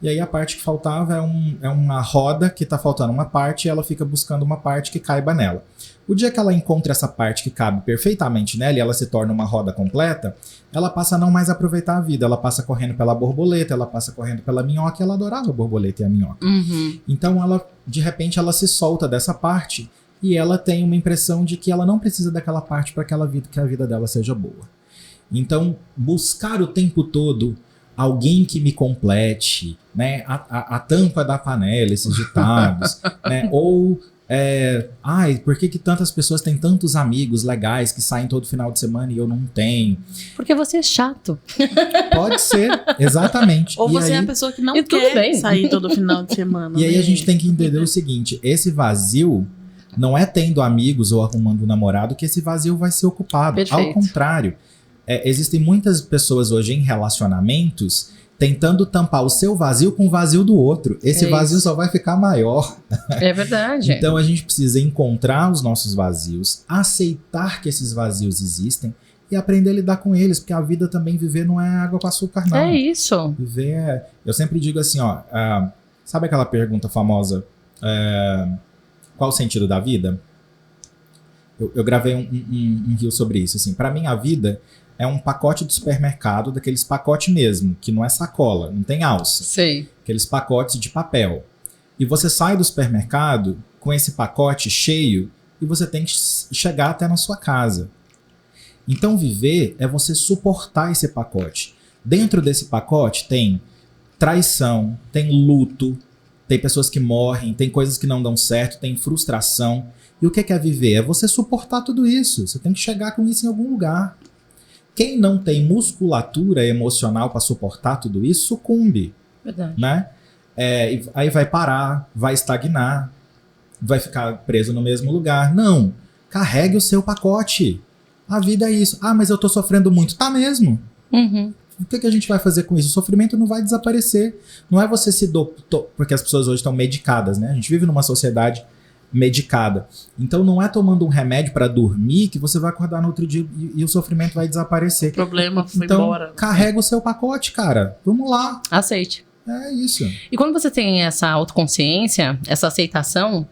E aí a parte que faltava é uma roda que tá faltando uma parte e ela fica buscando uma parte que caiba nela. O dia que ela encontra essa parte que cabe perfeitamente nela e ela se torna uma roda completa, ela passa a não mais aproveitar a vida. Ela passa correndo pela borboleta, ela passa correndo pela minhoca, e ela adorava a borboleta e a minhoca. Então, de repente, ela se solta dessa parte e ela tem uma impressão de que ela não precisa daquela parte para que a vida dela seja boa. Então, buscar o tempo todo alguém que me complete, né? A tampa da panela, esses ditados, né? Ou, por que tantas pessoas têm tantos amigos legais que saem todo final de semana e eu não tenho? Porque você é chato. Pode ser, exatamente. Ou você é a pessoa que não quer sair todo final de semana. E aí a gente tem que entender o seguinte, esse vazio não é tendo amigos ou arrumando um namorado que esse vazio vai ser ocupado. Perfeito. Ao contrário. Existem muitas pessoas hoje em relacionamentos tentando tampar o seu vazio com o vazio do outro. Esse vazio só vai ficar maior. É verdade. Então a gente precisa encontrar os nossos vazios, aceitar que esses vazios existem e aprender a lidar com eles, porque a vida também, viver não é água com açúcar, não. É isso. Viver eu sempre digo assim, ó, sabe aquela pergunta famosa, qual o sentido da vida? Eu gravei um reel sobre isso, assim, pra mim a vida é um pacote de supermercado, daqueles pacotes mesmo, que não é sacola, não tem alça. Sei. Aqueles pacotes de papel. E você sai do supermercado com esse pacote cheio e você tem que chegar até na sua casa. Então viver é você suportar esse pacote. Dentro desse pacote tem traição, tem luto, tem pessoas que morrem, tem coisas que não dão certo, tem frustração. E o que é viver? É você suportar tudo isso. Você tem que chegar com isso em algum lugar. Quem não tem musculatura emocional para suportar tudo isso, sucumbe. Verdade. Né? Aí vai parar, vai estagnar, vai ficar preso no mesmo lugar. Não. Carregue o seu pacote. A vida é isso. Mas eu tô sofrendo muito. Tá mesmo. o que a gente vai fazer com isso? O sofrimento não vai desaparecer. Não é você se porque as pessoas hoje estão medicadas, né? A gente vive numa sociedade medicada. Então não é tomando um remédio para dormir que você vai acordar no outro dia e o sofrimento vai desaparecer. O problema foi então, embora. Carrega o seu pacote, cara. Vamos lá. Aceite. É isso. E quando você tem essa autoconsciência, essa aceitação,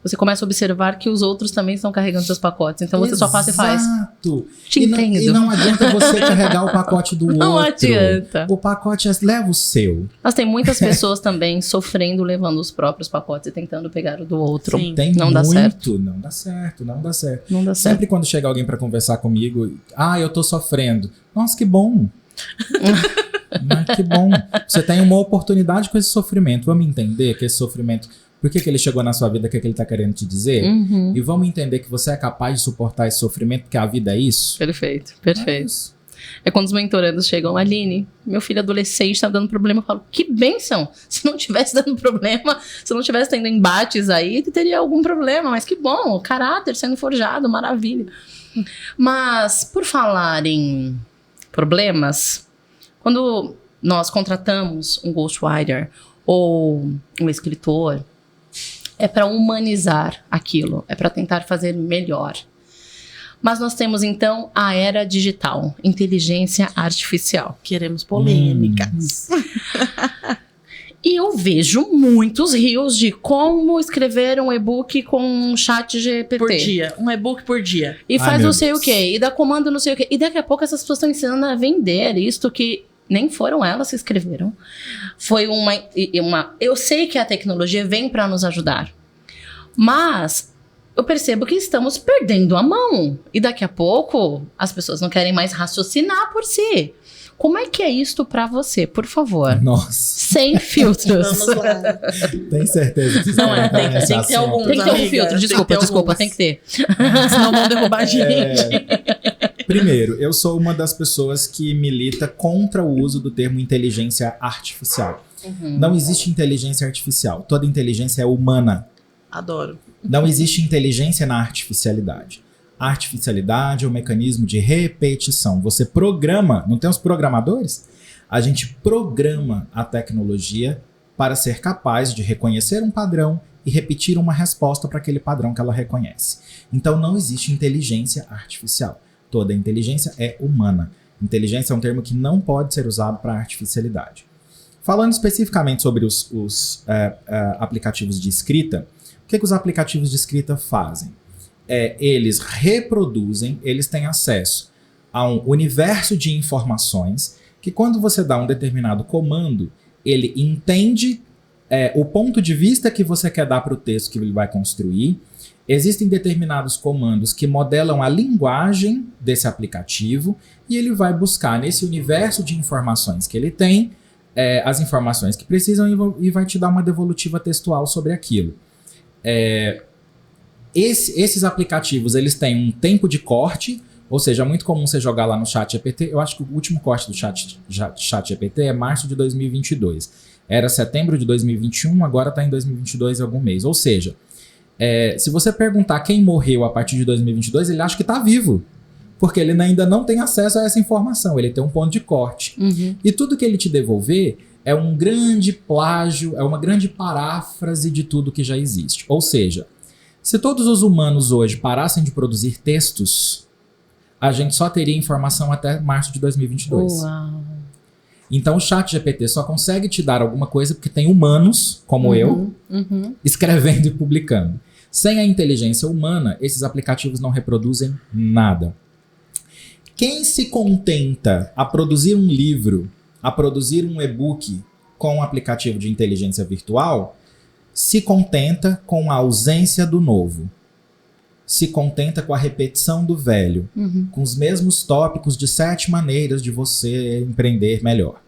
você começa a observar que os outros também estão carregando seus pacotes. Então você só passa e faz. Exato. Te entendo. E não adianta você carregar o pacote do Não outro. adianta. O pacote leva o seu. Mas tem muitas pessoas também sofrendo, levando os próprios pacotes e tentando pegar o do outro. Sim. Tem Não muito. dá certo. Não dá certo, não dá certo. Não dá certo. Sempre quando chega alguém pra conversar comigo, eu tô sofrendo. Nossa, que bom. Mas que bom. Você tem uma oportunidade com esse sofrimento. Vamos entender que esse sofrimento, por que ele chegou na sua vida, o que ele tá querendo te dizer? Uhum. E vamos entender que você é capaz de suportar esse sofrimento, porque a vida é isso. Perfeito, É perfeito. isso. É quando os mentorandos chegam, Aline, meu filho adolescente tá dando problema. Eu falo, que bênção! Se não tivesse dando problema, se não tivesse tendo embates aí, teria algum problema. Mas que bom, o caráter sendo forjado, maravilha. Mas, por falar em problemas, quando nós contratamos um ghostwriter ou um escritor, é para humanizar aquilo, é para tentar fazer melhor. Mas nós temos, então, a era digital, inteligência artificial. Queremos polêmicas. E eu vejo muitos rios de como escrever um e-book com um chat GPT. Por dia. Um e-book por dia. E Ai, faz meu não sei Deus. o quê, e dá comando não sei o quê. E daqui a pouco essas pessoas estão ensinando a vender isto que nem foram elas que escreveram. Foi uma... Eu sei que a tecnologia vem para nos ajudar. Mas eu percebo que estamos perdendo a mão. E daqui a pouco as pessoas não querem mais raciocinar por si. Como é que é isto pra você, por favor? Nossa, Sem filtros. Vamos lá. tem certeza que vocês Não, querem entrar tem nesse que ter assunto? algum. Tem que ter um Amiga, filtro, tem que desculpa, ter alguns. tem que ter. Senão vão derrubar a gente. Primeiro, eu sou uma das pessoas que milita contra o uso do termo inteligência artificial. Não existe inteligência artificial. Toda inteligência é humana. Adoro. Não existe inteligência na artificialidade. A artificialidade é um mecanismo de repetição. Você programa, não tem os programadores? A gente programa a tecnologia para ser capaz de reconhecer um padrão e repetir uma resposta para aquele padrão que ela reconhece. Então não existe inteligência artificial. Toda inteligência é humana. Inteligência é um termo que não pode ser usado para artificialidade. Falando especificamente sobre os aplicativos de escrita, o que os aplicativos de escrita fazem? Eles reproduzem, eles têm acesso a um universo de informações que quando você dá um determinado comando, ele entende o ponto de vista que você quer dar para o texto que ele vai construir. Existem determinados comandos que modelam a linguagem desse aplicativo e ele vai buscar nesse universo de informações que ele tem as informações que precisam e vai te dar uma devolutiva textual sobre aquilo. Esses aplicativos, eles têm um tempo de corte, ou seja, é muito comum você jogar lá no ChatGPT. Eu acho que o último corte do ChatGPT é março de 2022. Era setembro de 2021, agora está em 2022 em algum mês. Ou seja, se você perguntar quem morreu a partir de 2022, ele acha que está vivo, porque ele ainda não tem acesso a essa informação, ele tem um ponto de corte. E tudo que ele te devolver é um grande plágio, é uma grande paráfrase de tudo que já existe. Ou seja, se todos os humanos hoje parassem de produzir textos, a gente só teria informação até março de 2022. Uau. Então o ChatGPT só consegue te dar alguma coisa porque tem humanos, como eu, escrevendo e publicando. Sem a inteligência humana, esses aplicativos não reproduzem nada. Quem se contenta a produzir um livro, a produzir um e-book com um aplicativo de inteligência virtual, se contenta com a ausência do novo. Se contenta com a repetição do velho. Com os mesmos tópicos de 7 maneiras de você empreender melhor.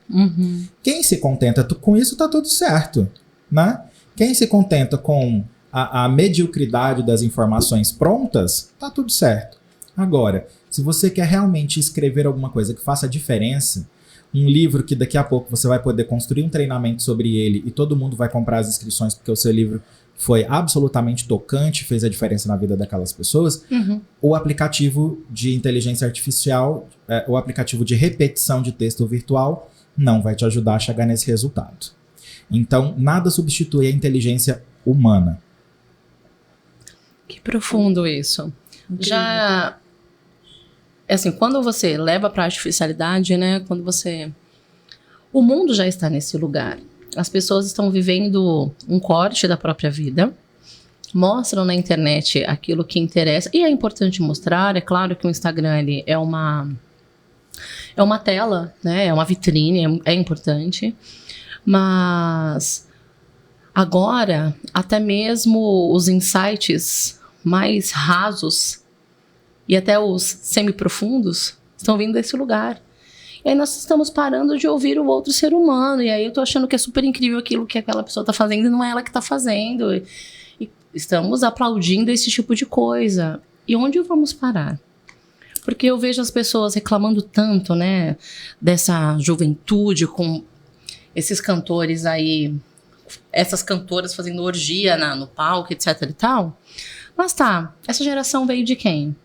Quem se contenta com isso, tá tudo certo, né? Quem se contenta com a mediocridade das informações prontas, tá tudo certo. Agora, se você quer realmente escrever alguma coisa que faça diferença, um livro que daqui a pouco você vai poder construir um treinamento sobre ele e todo mundo vai comprar as inscrições porque o seu livro foi absolutamente tocante, fez a diferença na vida daquelas pessoas, o aplicativo de inteligência artificial, o aplicativo de repetição de texto virtual, não vai te ajudar a chegar nesse resultado. Então, nada substitui a inteligência humana. Que profundo isso. Incrível. Já, assim, quando você leva para a artificialidade, né, quando você... O mundo já está nesse lugar. As pessoas estão vivendo um corte da própria vida, mostram na internet aquilo que interessa, e é importante mostrar, é claro que o Instagram ele é uma tela, né? É uma vitrine, é importante, mas agora até mesmo os insights mais rasos e até os semi-profundos estão vindo desse lugar. E aí nós estamos parando de ouvir o outro ser humano. E aí eu tô achando que é super incrível aquilo que aquela pessoa tá fazendo e não é ela que tá fazendo. E estamos aplaudindo esse tipo de coisa. E onde vamos parar? Porque eu vejo as pessoas reclamando tanto, né? Dessa juventude com esses cantores aí, essas cantoras fazendo orgia no palco, etc e tal. Mas tá, essa geração veio de quem?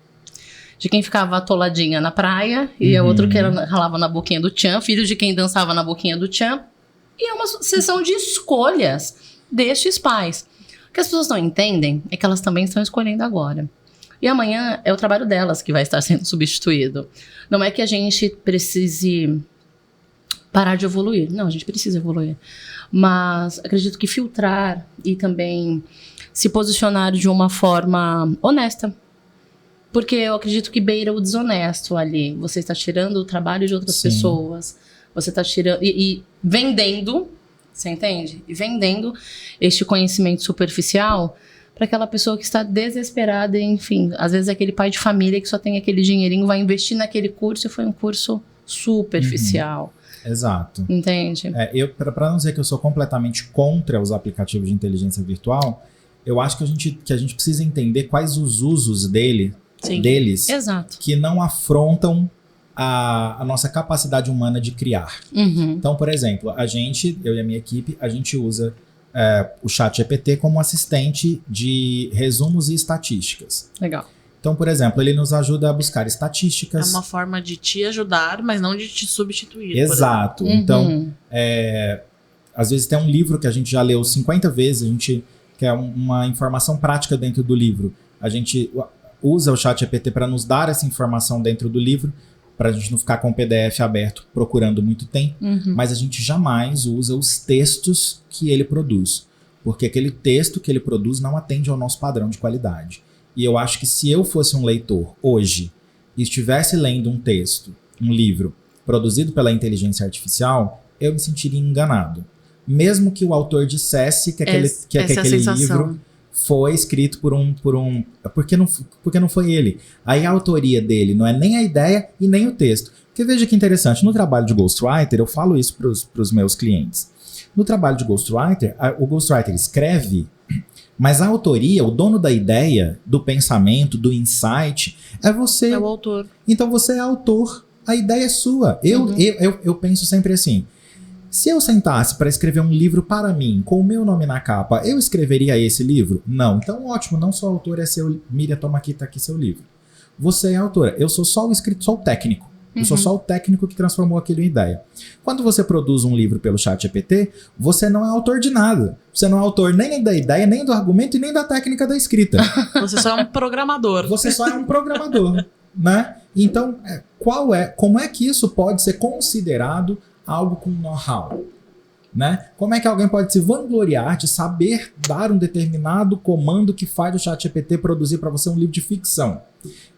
De quem ficava atoladinha na praia, e a outro que ralava na boquinha do tchan, filho de quem dançava na boquinha do tchan. E é uma sucessão de escolhas destes pais. O que as pessoas não entendem é que elas também estão escolhendo agora. E amanhã é o trabalho delas que vai estar sendo substituído. Não é que a gente precise parar de evoluir. Não, a gente precisa evoluir. Mas acredito que filtrar e também se posicionar de uma forma honesta. Porque eu acredito que beira o desonesto ali. Você está tirando o trabalho de outras pessoas. Você está tirando... E vendendo, você entende? E vendendo este conhecimento superficial para aquela pessoa que está desesperada. Enfim, às vezes é aquele pai de família que só tem aquele dinheirinho, vai investir naquele curso e foi um curso superficial. Exato. Entende? Para não dizer que eu sou completamente contra os aplicativos de inteligência virtual, eu acho que a gente precisa entender quais os usos deles, exato, que não afrontam a nossa capacidade humana de criar. Então, por exemplo, eu e a minha equipe, a gente usa o ChatGPT como assistente de resumos e estatísticas. Legal. Então, por exemplo, ele nos ajuda a buscar estatísticas. É uma forma de te ajudar, mas não de te substituir. Exato. Então, às vezes tem um livro que a gente já leu 50 vezes, a gente quer uma informação prática dentro do livro. A gente usa o ChatGPT para nos dar essa informação dentro do livro, para a gente não ficar com o PDF aberto procurando muito tempo, mas a gente jamais usa os textos que ele produz, porque aquele texto que ele produz não atende ao nosso padrão de qualidade. E eu acho que se eu fosse um leitor hoje e estivesse lendo um texto, um livro produzido pela inteligência artificial, eu me sentiria enganado. Mesmo que o autor dissesse que aquele livro foi escrito por um... Porque não foi ele. Aí a autoria dele não é nem a ideia e nem o texto. Porque veja que interessante, no trabalho de Ghostwriter, eu falo isso para os meus clientes. No trabalho de Ghostwriter, o Ghostwriter escreve, mas a autoria, o dono da ideia, do pensamento, do insight, é você. É o autor. Então você é autor, a ideia é sua. Eu penso sempre assim, se eu sentasse para escrever um livro para mim, com o meu nome na capa, eu escreveria esse livro? Não. Então ótimo, não sou autor, é seu. Miriam, toma aqui, tá aqui seu livro. Você é autora, eu sou só o escritor, só o técnico. Eu sou só o técnico que transformou aquilo em ideia. Quando você produz um livro pelo ChatGPT, você não é autor de nada. Você não é autor nem da ideia, nem do argumento e nem da técnica da escrita. Você só é um programador. Você só é um programador, né? Então, como é que isso pode ser considerado algo com know-how? Né? Como é que alguém pode se vangloriar de saber dar um determinado comando que faz o ChatGPT produzir para você um livro de ficção?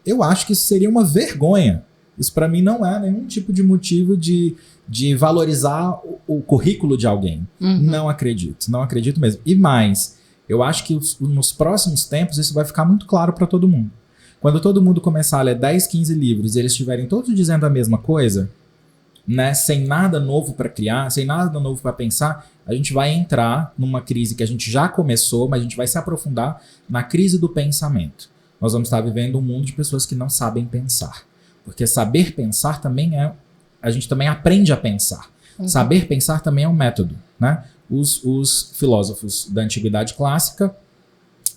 Eu acho que isso seria uma vergonha. Isso para mim não é nenhum tipo de motivo de valorizar o currículo de alguém. Não acredito mesmo. E mais, eu acho que nos próximos tempos isso vai ficar muito claro para todo mundo. Quando todo mundo começar a ler 10, 15 livros e eles estiverem todos dizendo a mesma coisa, né, sem nada novo para criar, sem nada novo para pensar, a gente vai entrar numa crise que a gente já começou, mas a gente vai se aprofundar na crise do pensamento. Nós vamos estar vivendo um mundo de pessoas que não sabem pensar. Porque saber pensar também a gente também aprende a pensar. Saber pensar também é um método, né? Os filósofos da antiguidade clássica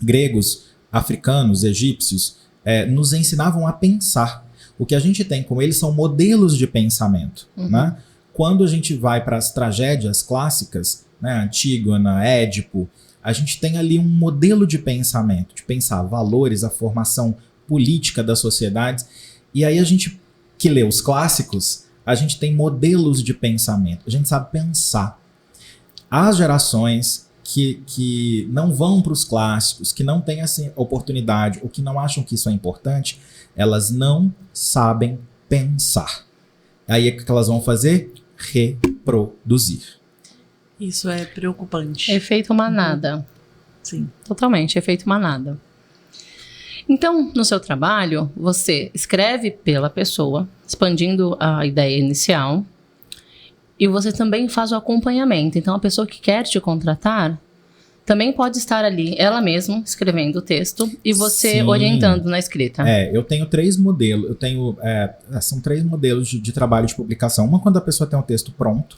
gregos, africanos, egípcios, nos ensinavam a pensar. O que a gente tem com eles são modelos de pensamento, né? Quando a gente vai para as tragédias clássicas, né, Antígona, Édipo, a gente tem ali um modelo de pensamento, de pensar valores, a formação política das sociedades. E aí a gente que lê os clássicos, a gente tem modelos de pensamento, a gente sabe pensar. As gerações que não vão para os clássicos, que não têm essa oportunidade, ou que não acham que isso é importante, elas não sabem pensar. Aí o que elas vão fazer? Reproduzir. Isso é preocupante. Efeito manada. Sim. Totalmente, efeito manada. Então, no seu trabalho, você escreve pela pessoa, expandindo a ideia inicial, e você também faz o acompanhamento. Então, a pessoa que quer te contratar também pode estar ali, ela mesma, escrevendo o texto, e você Sim. orientando na escrita. Eu tenho 3 modelos. São 3 modelos de trabalho de publicação. Uma quando a pessoa tem um texto pronto,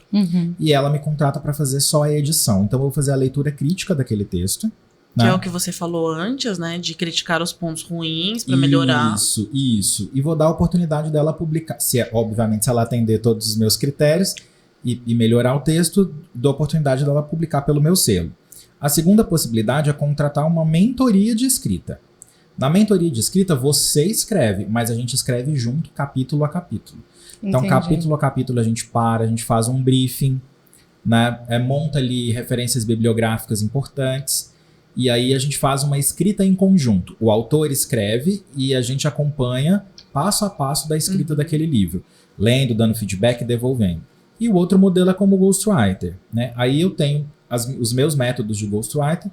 e ela me contrata para fazer só a edição. Então, eu vou fazer a leitura crítica daquele texto. Que né? é o que você falou antes, né? De criticar os pontos ruins para melhorar. Isso. E vou dar a oportunidade dela publicar. Obviamente, se ela atender todos os meus critérios e melhorar o texto, dou a oportunidade dela publicar pelo meu selo. A segunda possibilidade é contratar uma mentoria de escrita. Na mentoria de escrita, você escreve, mas a gente escreve junto, capítulo a capítulo. Então, capítulo a capítulo, a gente faz um briefing, né? Monta ali referências bibliográficas importantes, e aí a gente faz uma escrita em conjunto. O autor escreve e a gente acompanha passo a passo da escrita daquele livro, lendo, dando feedback e devolvendo. E o outro modelo é como ghostwriter, né? Aí eu tenho os meus métodos de ghostwriter.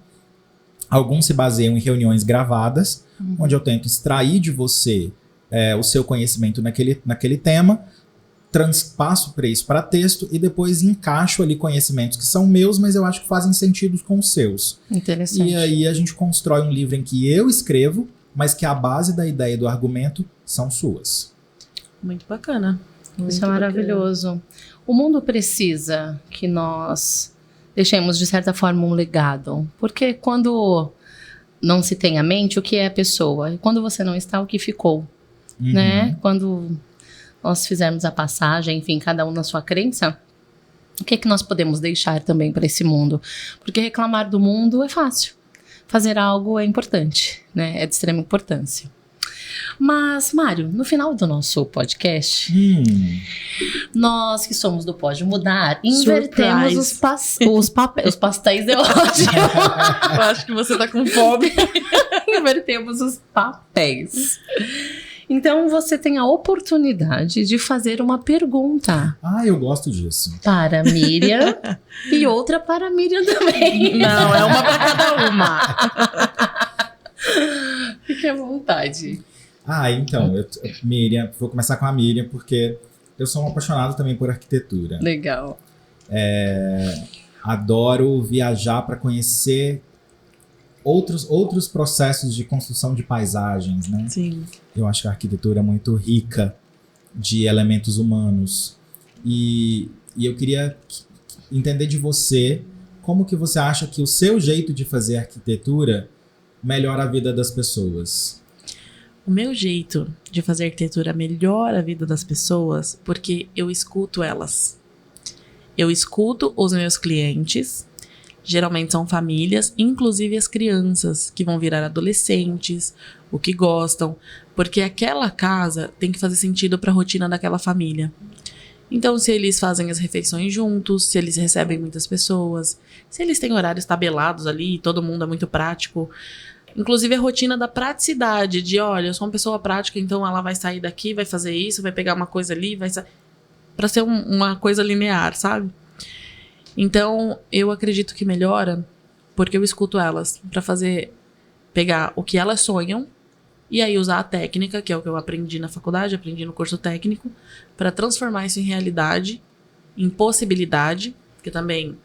Alguns se baseiam em reuniões gravadas, onde eu tento extrair de você o seu conhecimento naquele tema, passo isso para texto e depois encaixo ali conhecimentos que são meus, mas eu acho que fazem sentido com os seus. Interessante. E aí a gente constrói um livro em que eu escrevo, mas que a base da ideia e do argumento são suas. Muito bacana. Isso é maravilhoso. O mundo precisa que nós deixemos, de certa forma, um legado. Porque quando não se tem a mente, o que é a pessoa? E quando você não está, o que ficou? Né? Quando nós fizermos a passagem, enfim, cada um na sua crença, o que é que nós podemos deixar também para esse mundo? Porque reclamar do mundo é fácil. Fazer algo é importante, né? É de extrema importância. Mas, Mário, no final do nosso podcast, nós que somos do Pode Mudar, invertemos os papéis. Os pastéis é ótimo. Eu acho que você tá com fome. Invertemos os papéis. Então, você tem a oportunidade de fazer uma pergunta. Eu gosto disso. Para a Miriam e outra para a Miriam também. Não, é uma para cada uma. Fique à vontade. Então, Miriam, vou começar com a Miriam, porque eu sou um apaixonado também por arquitetura. Legal. Adoro viajar para conhecer outros processos de construção de paisagens, né? Sim. Eu acho que a arquitetura é muito rica de elementos humanos. E eu queria entender de você como que você acha que o seu jeito de fazer arquitetura melhora a vida das pessoas. O meu jeito de fazer arquitetura melhora a vida das pessoas porque eu escuto elas. Eu escuto os meus clientes, geralmente são famílias, inclusive as crianças que vão virar adolescentes, o que gostam, porque aquela casa tem que fazer sentido para a rotina daquela família. Então, se eles fazem as refeições juntos, se eles recebem muitas pessoas, se eles têm horários tabelados ali, todo mundo é muito prático. Inclusive a rotina da praticidade, de olha, eu sou uma pessoa prática, então ela vai sair daqui, vai fazer isso, vai pegar uma coisa ali, para ser uma coisa linear, sabe? Então, eu acredito que melhora porque eu escuto elas para pegar o que elas sonham e aí usar a técnica, que é o que eu aprendi na faculdade, aprendi no curso técnico, para transformar isso em realidade, em possibilidade, porque também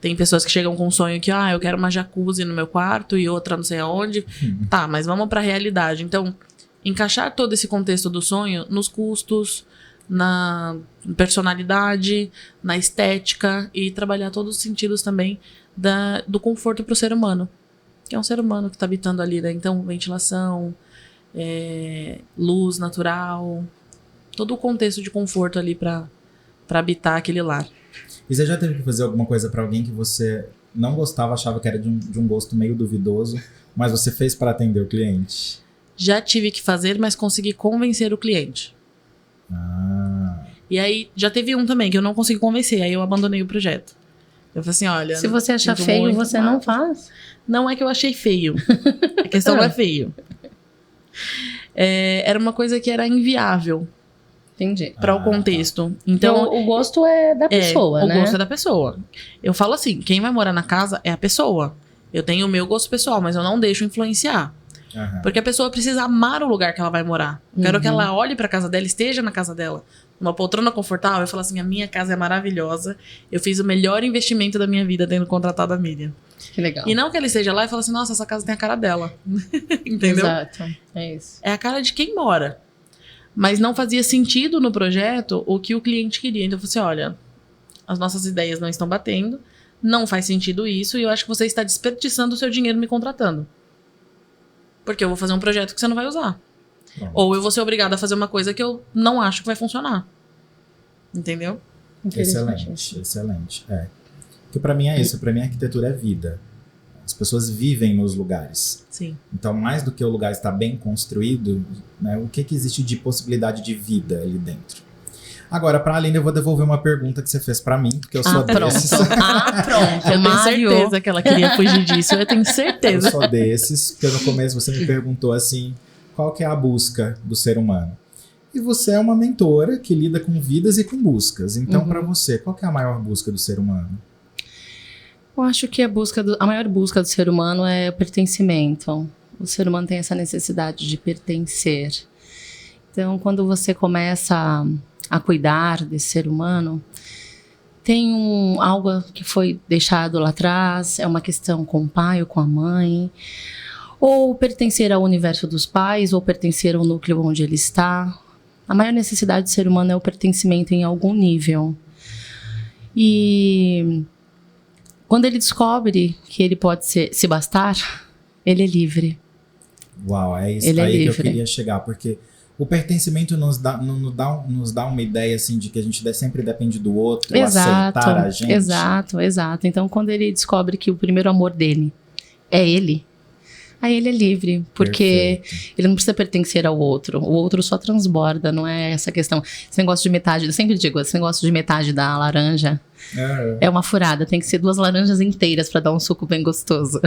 tem pessoas que chegam com um sonho que, eu quero uma jacuzzi no meu quarto e outra não sei aonde. Tá, mas vamos para a realidade. Então, encaixar todo esse contexto do sonho nos custos, na personalidade, na estética e trabalhar todos os sentidos também do conforto para o ser humano. que é um ser humano que tá habitando ali, né? Então, ventilação, luz natural, todo o contexto de conforto ali pra habitar aquele lar. E você já teve que fazer alguma coisa pra alguém que você não gostava, achava que era de um gosto meio duvidoso, mas você fez para atender o cliente? Já tive que fazer, mas consegui convencer o cliente. E aí, já teve um também que eu não consegui convencer, aí eu abandonei o projeto. Eu falei assim, olha... Se você achar feio, você não faz? Não é que eu achei feio. A questão não é feio. Era uma coisa que era inviável. Entendi. Para o contexto. Então, o gosto é da pessoa, né? O gosto é da pessoa. Eu falo assim, quem vai morar na casa é a pessoa. Eu tenho o meu gosto pessoal, mas eu não deixo influenciar. Porque a pessoa precisa amar o lugar que ela vai morar. Eu quero que ela olhe pra casa dela, esteja na casa dela. Uma poltrona confortável, eu falo assim, a minha casa é maravilhosa. Eu fiz o melhor investimento da minha vida tendo contratado a Miriam. Que legal. E não que ela esteja lá e fale assim, nossa, essa casa tem a cara dela. Entendeu? Exato, é isso. É a cara de quem mora. Mas não fazia sentido no projeto o que o cliente queria. Então eu falei assim, olha, as nossas ideias não estão batendo, não faz sentido isso, e eu acho que você está desperdiçando o seu dinheiro me contratando. Porque eu vou fazer um projeto que você não vai usar. Ou eu vou ser obrigada a fazer uma coisa que eu não acho que vai funcionar. Entendeu? Excelente. Porque pra mim é isso, pra mim a arquitetura é vida. As pessoas vivem nos lugares. Sim. Então, mais do que o lugar estar bem construído, né, o que existe de possibilidade de vida ali dentro? Agora, pra Aline, eu vou devolver uma pergunta que você fez pra mim, porque eu sou desses. Pronto. Eu tenho certeza que ela queria fugir disso, eu tenho certeza. Eu sou desses, porque no começo você me perguntou assim, qual que é a busca do ser humano? E você é uma mentora que lida com vidas e com buscas. Então, pra você, qual que é a maior busca do ser humano? Eu acho que a maior busca do ser humano é o pertencimento. O ser humano tem essa necessidade de pertencer. Então, quando você começa a cuidar desse ser humano, tem algo que foi deixado lá atrás, é uma questão com o pai ou com a mãe, ou pertencer ao universo dos pais, ou pertencer ao núcleo onde ele está. A maior necessidade do ser humano é o pertencimento em algum nível. E quando ele descobre que ele pode se bastar, ele é livre. Uau, é isso aí que eu queria chegar, porque o pertencimento nos dá uma ideia assim de que a gente sempre depende do outro, aceitar a gente. Exato. Então, quando ele descobre que o primeiro amor dele é ele, aí ele é livre, porque ele não precisa pertencer ao outro. O outro só transborda, não é essa questão. Esse negócio de metade, eu sempre digo, esse negócio de metade da laranja é uma furada. Tem que ser 2 laranjas inteiras para dar um suco bem gostoso.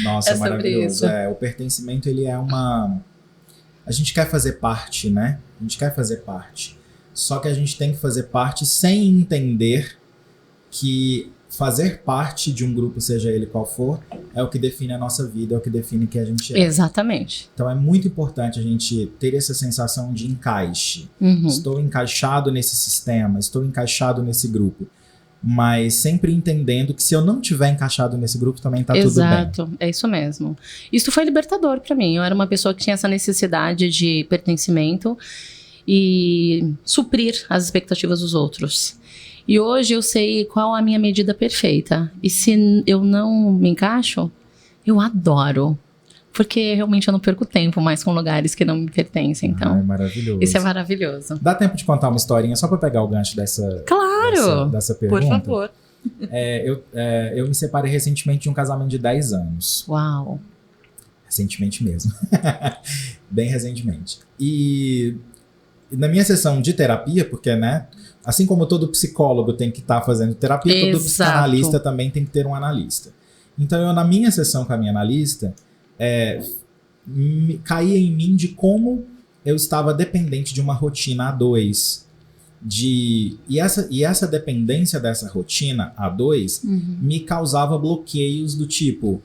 Nossa, é maravilhoso. O pertencimento, ele é uma... A gente quer fazer parte, né? A gente quer fazer parte. Só que a gente tem que fazer parte sem entender que fazer parte de um grupo, seja ele qual for, é o que define a nossa vida, é o que define quem a gente é. Exatamente. Então é muito importante a gente ter essa sensação de encaixe. Estou encaixado nesse sistema, estou encaixado nesse grupo. Mas sempre entendendo que se eu não tiver encaixado nesse grupo, também tá tudo bem. Exato, é isso mesmo. Isso foi libertador pra mim. Eu era uma pessoa que tinha essa necessidade de pertencimento e suprir as expectativas dos outros. E hoje eu sei qual a minha medida perfeita. E se eu não me encaixo, eu adoro. Porque realmente eu não perco tempo mais com lugares que não me pertencem. Então, é maravilhoso. Isso é maravilhoso. Dá tempo de contar uma historinha só pra pegar o gancho dessa, claro, dessa pergunta? Por favor. Eu me separei recentemente de um casamento de 10 anos. Uau. Recentemente mesmo. Bem recentemente. E na minha sessão de terapia, porque, né, assim como todo psicólogo tem que estar fazendo terapia, todo psicanalista também tem que ter um analista. Então, eu, na minha sessão com a minha analista, caía em mim de como eu estava dependente de uma rotina A2. E essa dependência dessa rotina A2 me causava bloqueios do tipo...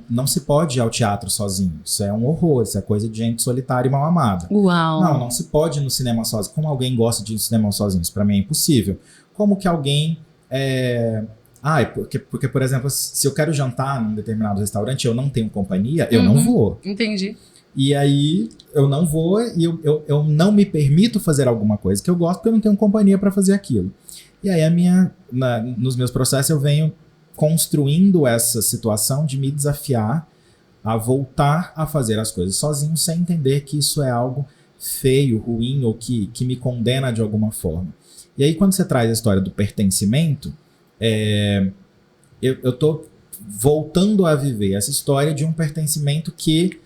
Não se pode ir ao teatro sozinho. Isso é um horror, isso é coisa de gente solitária e mal amada. Uau. Não se pode ir no cinema sozinho. Como alguém gosta de ir no cinema sozinho? Isso pra mim é impossível. Como que alguém... Porque, por exemplo, se eu quero jantar num determinado restaurante e eu não tenho companhia, eu não vou. Entendi. E aí, eu não vou e eu não me permito fazer alguma coisa que eu gosto porque eu não tenho companhia pra fazer aquilo. E aí, nos meus processos, eu venho construindo essa situação de me desafiar a voltar a fazer as coisas sozinho, sem entender que isso é algo feio, ruim, ou que me condena de alguma forma. E aí, quando você traz a história do pertencimento, eu tô voltando a viver essa história de um pertencimento que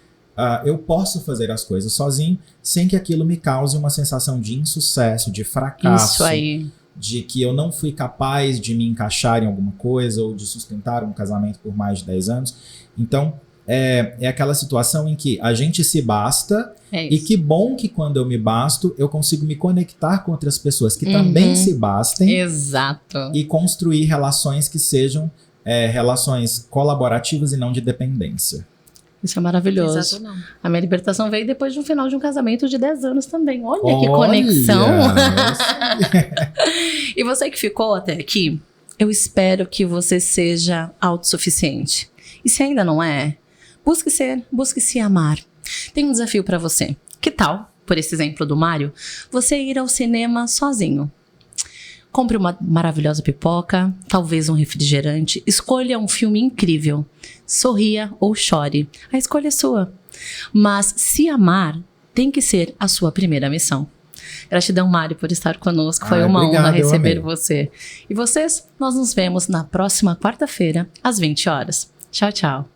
eu posso fazer as coisas sozinho, sem que aquilo me cause uma sensação de insucesso, de fracasso. Isso aí. De que eu não fui capaz de me encaixar em alguma coisa, ou de sustentar um casamento por mais de 10 anos. Então, é aquela situação em que a gente se basta, e que bom que quando eu me basto, eu consigo me conectar com outras pessoas que também se bastem. Exato. E construir relações que sejam relações colaborativas e não de dependência. Isso é maravilhoso. Exato, não. A minha libertação veio depois de um final de um casamento de 10 anos também. Olha que conexão. E você que ficou até aqui, eu espero que você seja autossuficiente. E se ainda não é, busque se amar. Tem um desafio para você. Que tal, por esse exemplo do Mário, você ir ao cinema sozinho? Compre uma maravilhosa pipoca, talvez um refrigerante, escolha um filme incrível, sorria ou chore, a escolha é sua. Mas se amar tem que ser a sua primeira missão. Gratidão, Mário, por estar conosco, foi uma honra receber você. E vocês, nós nos vemos na próxima quarta-feira, às 20 horas. Tchau, tchau.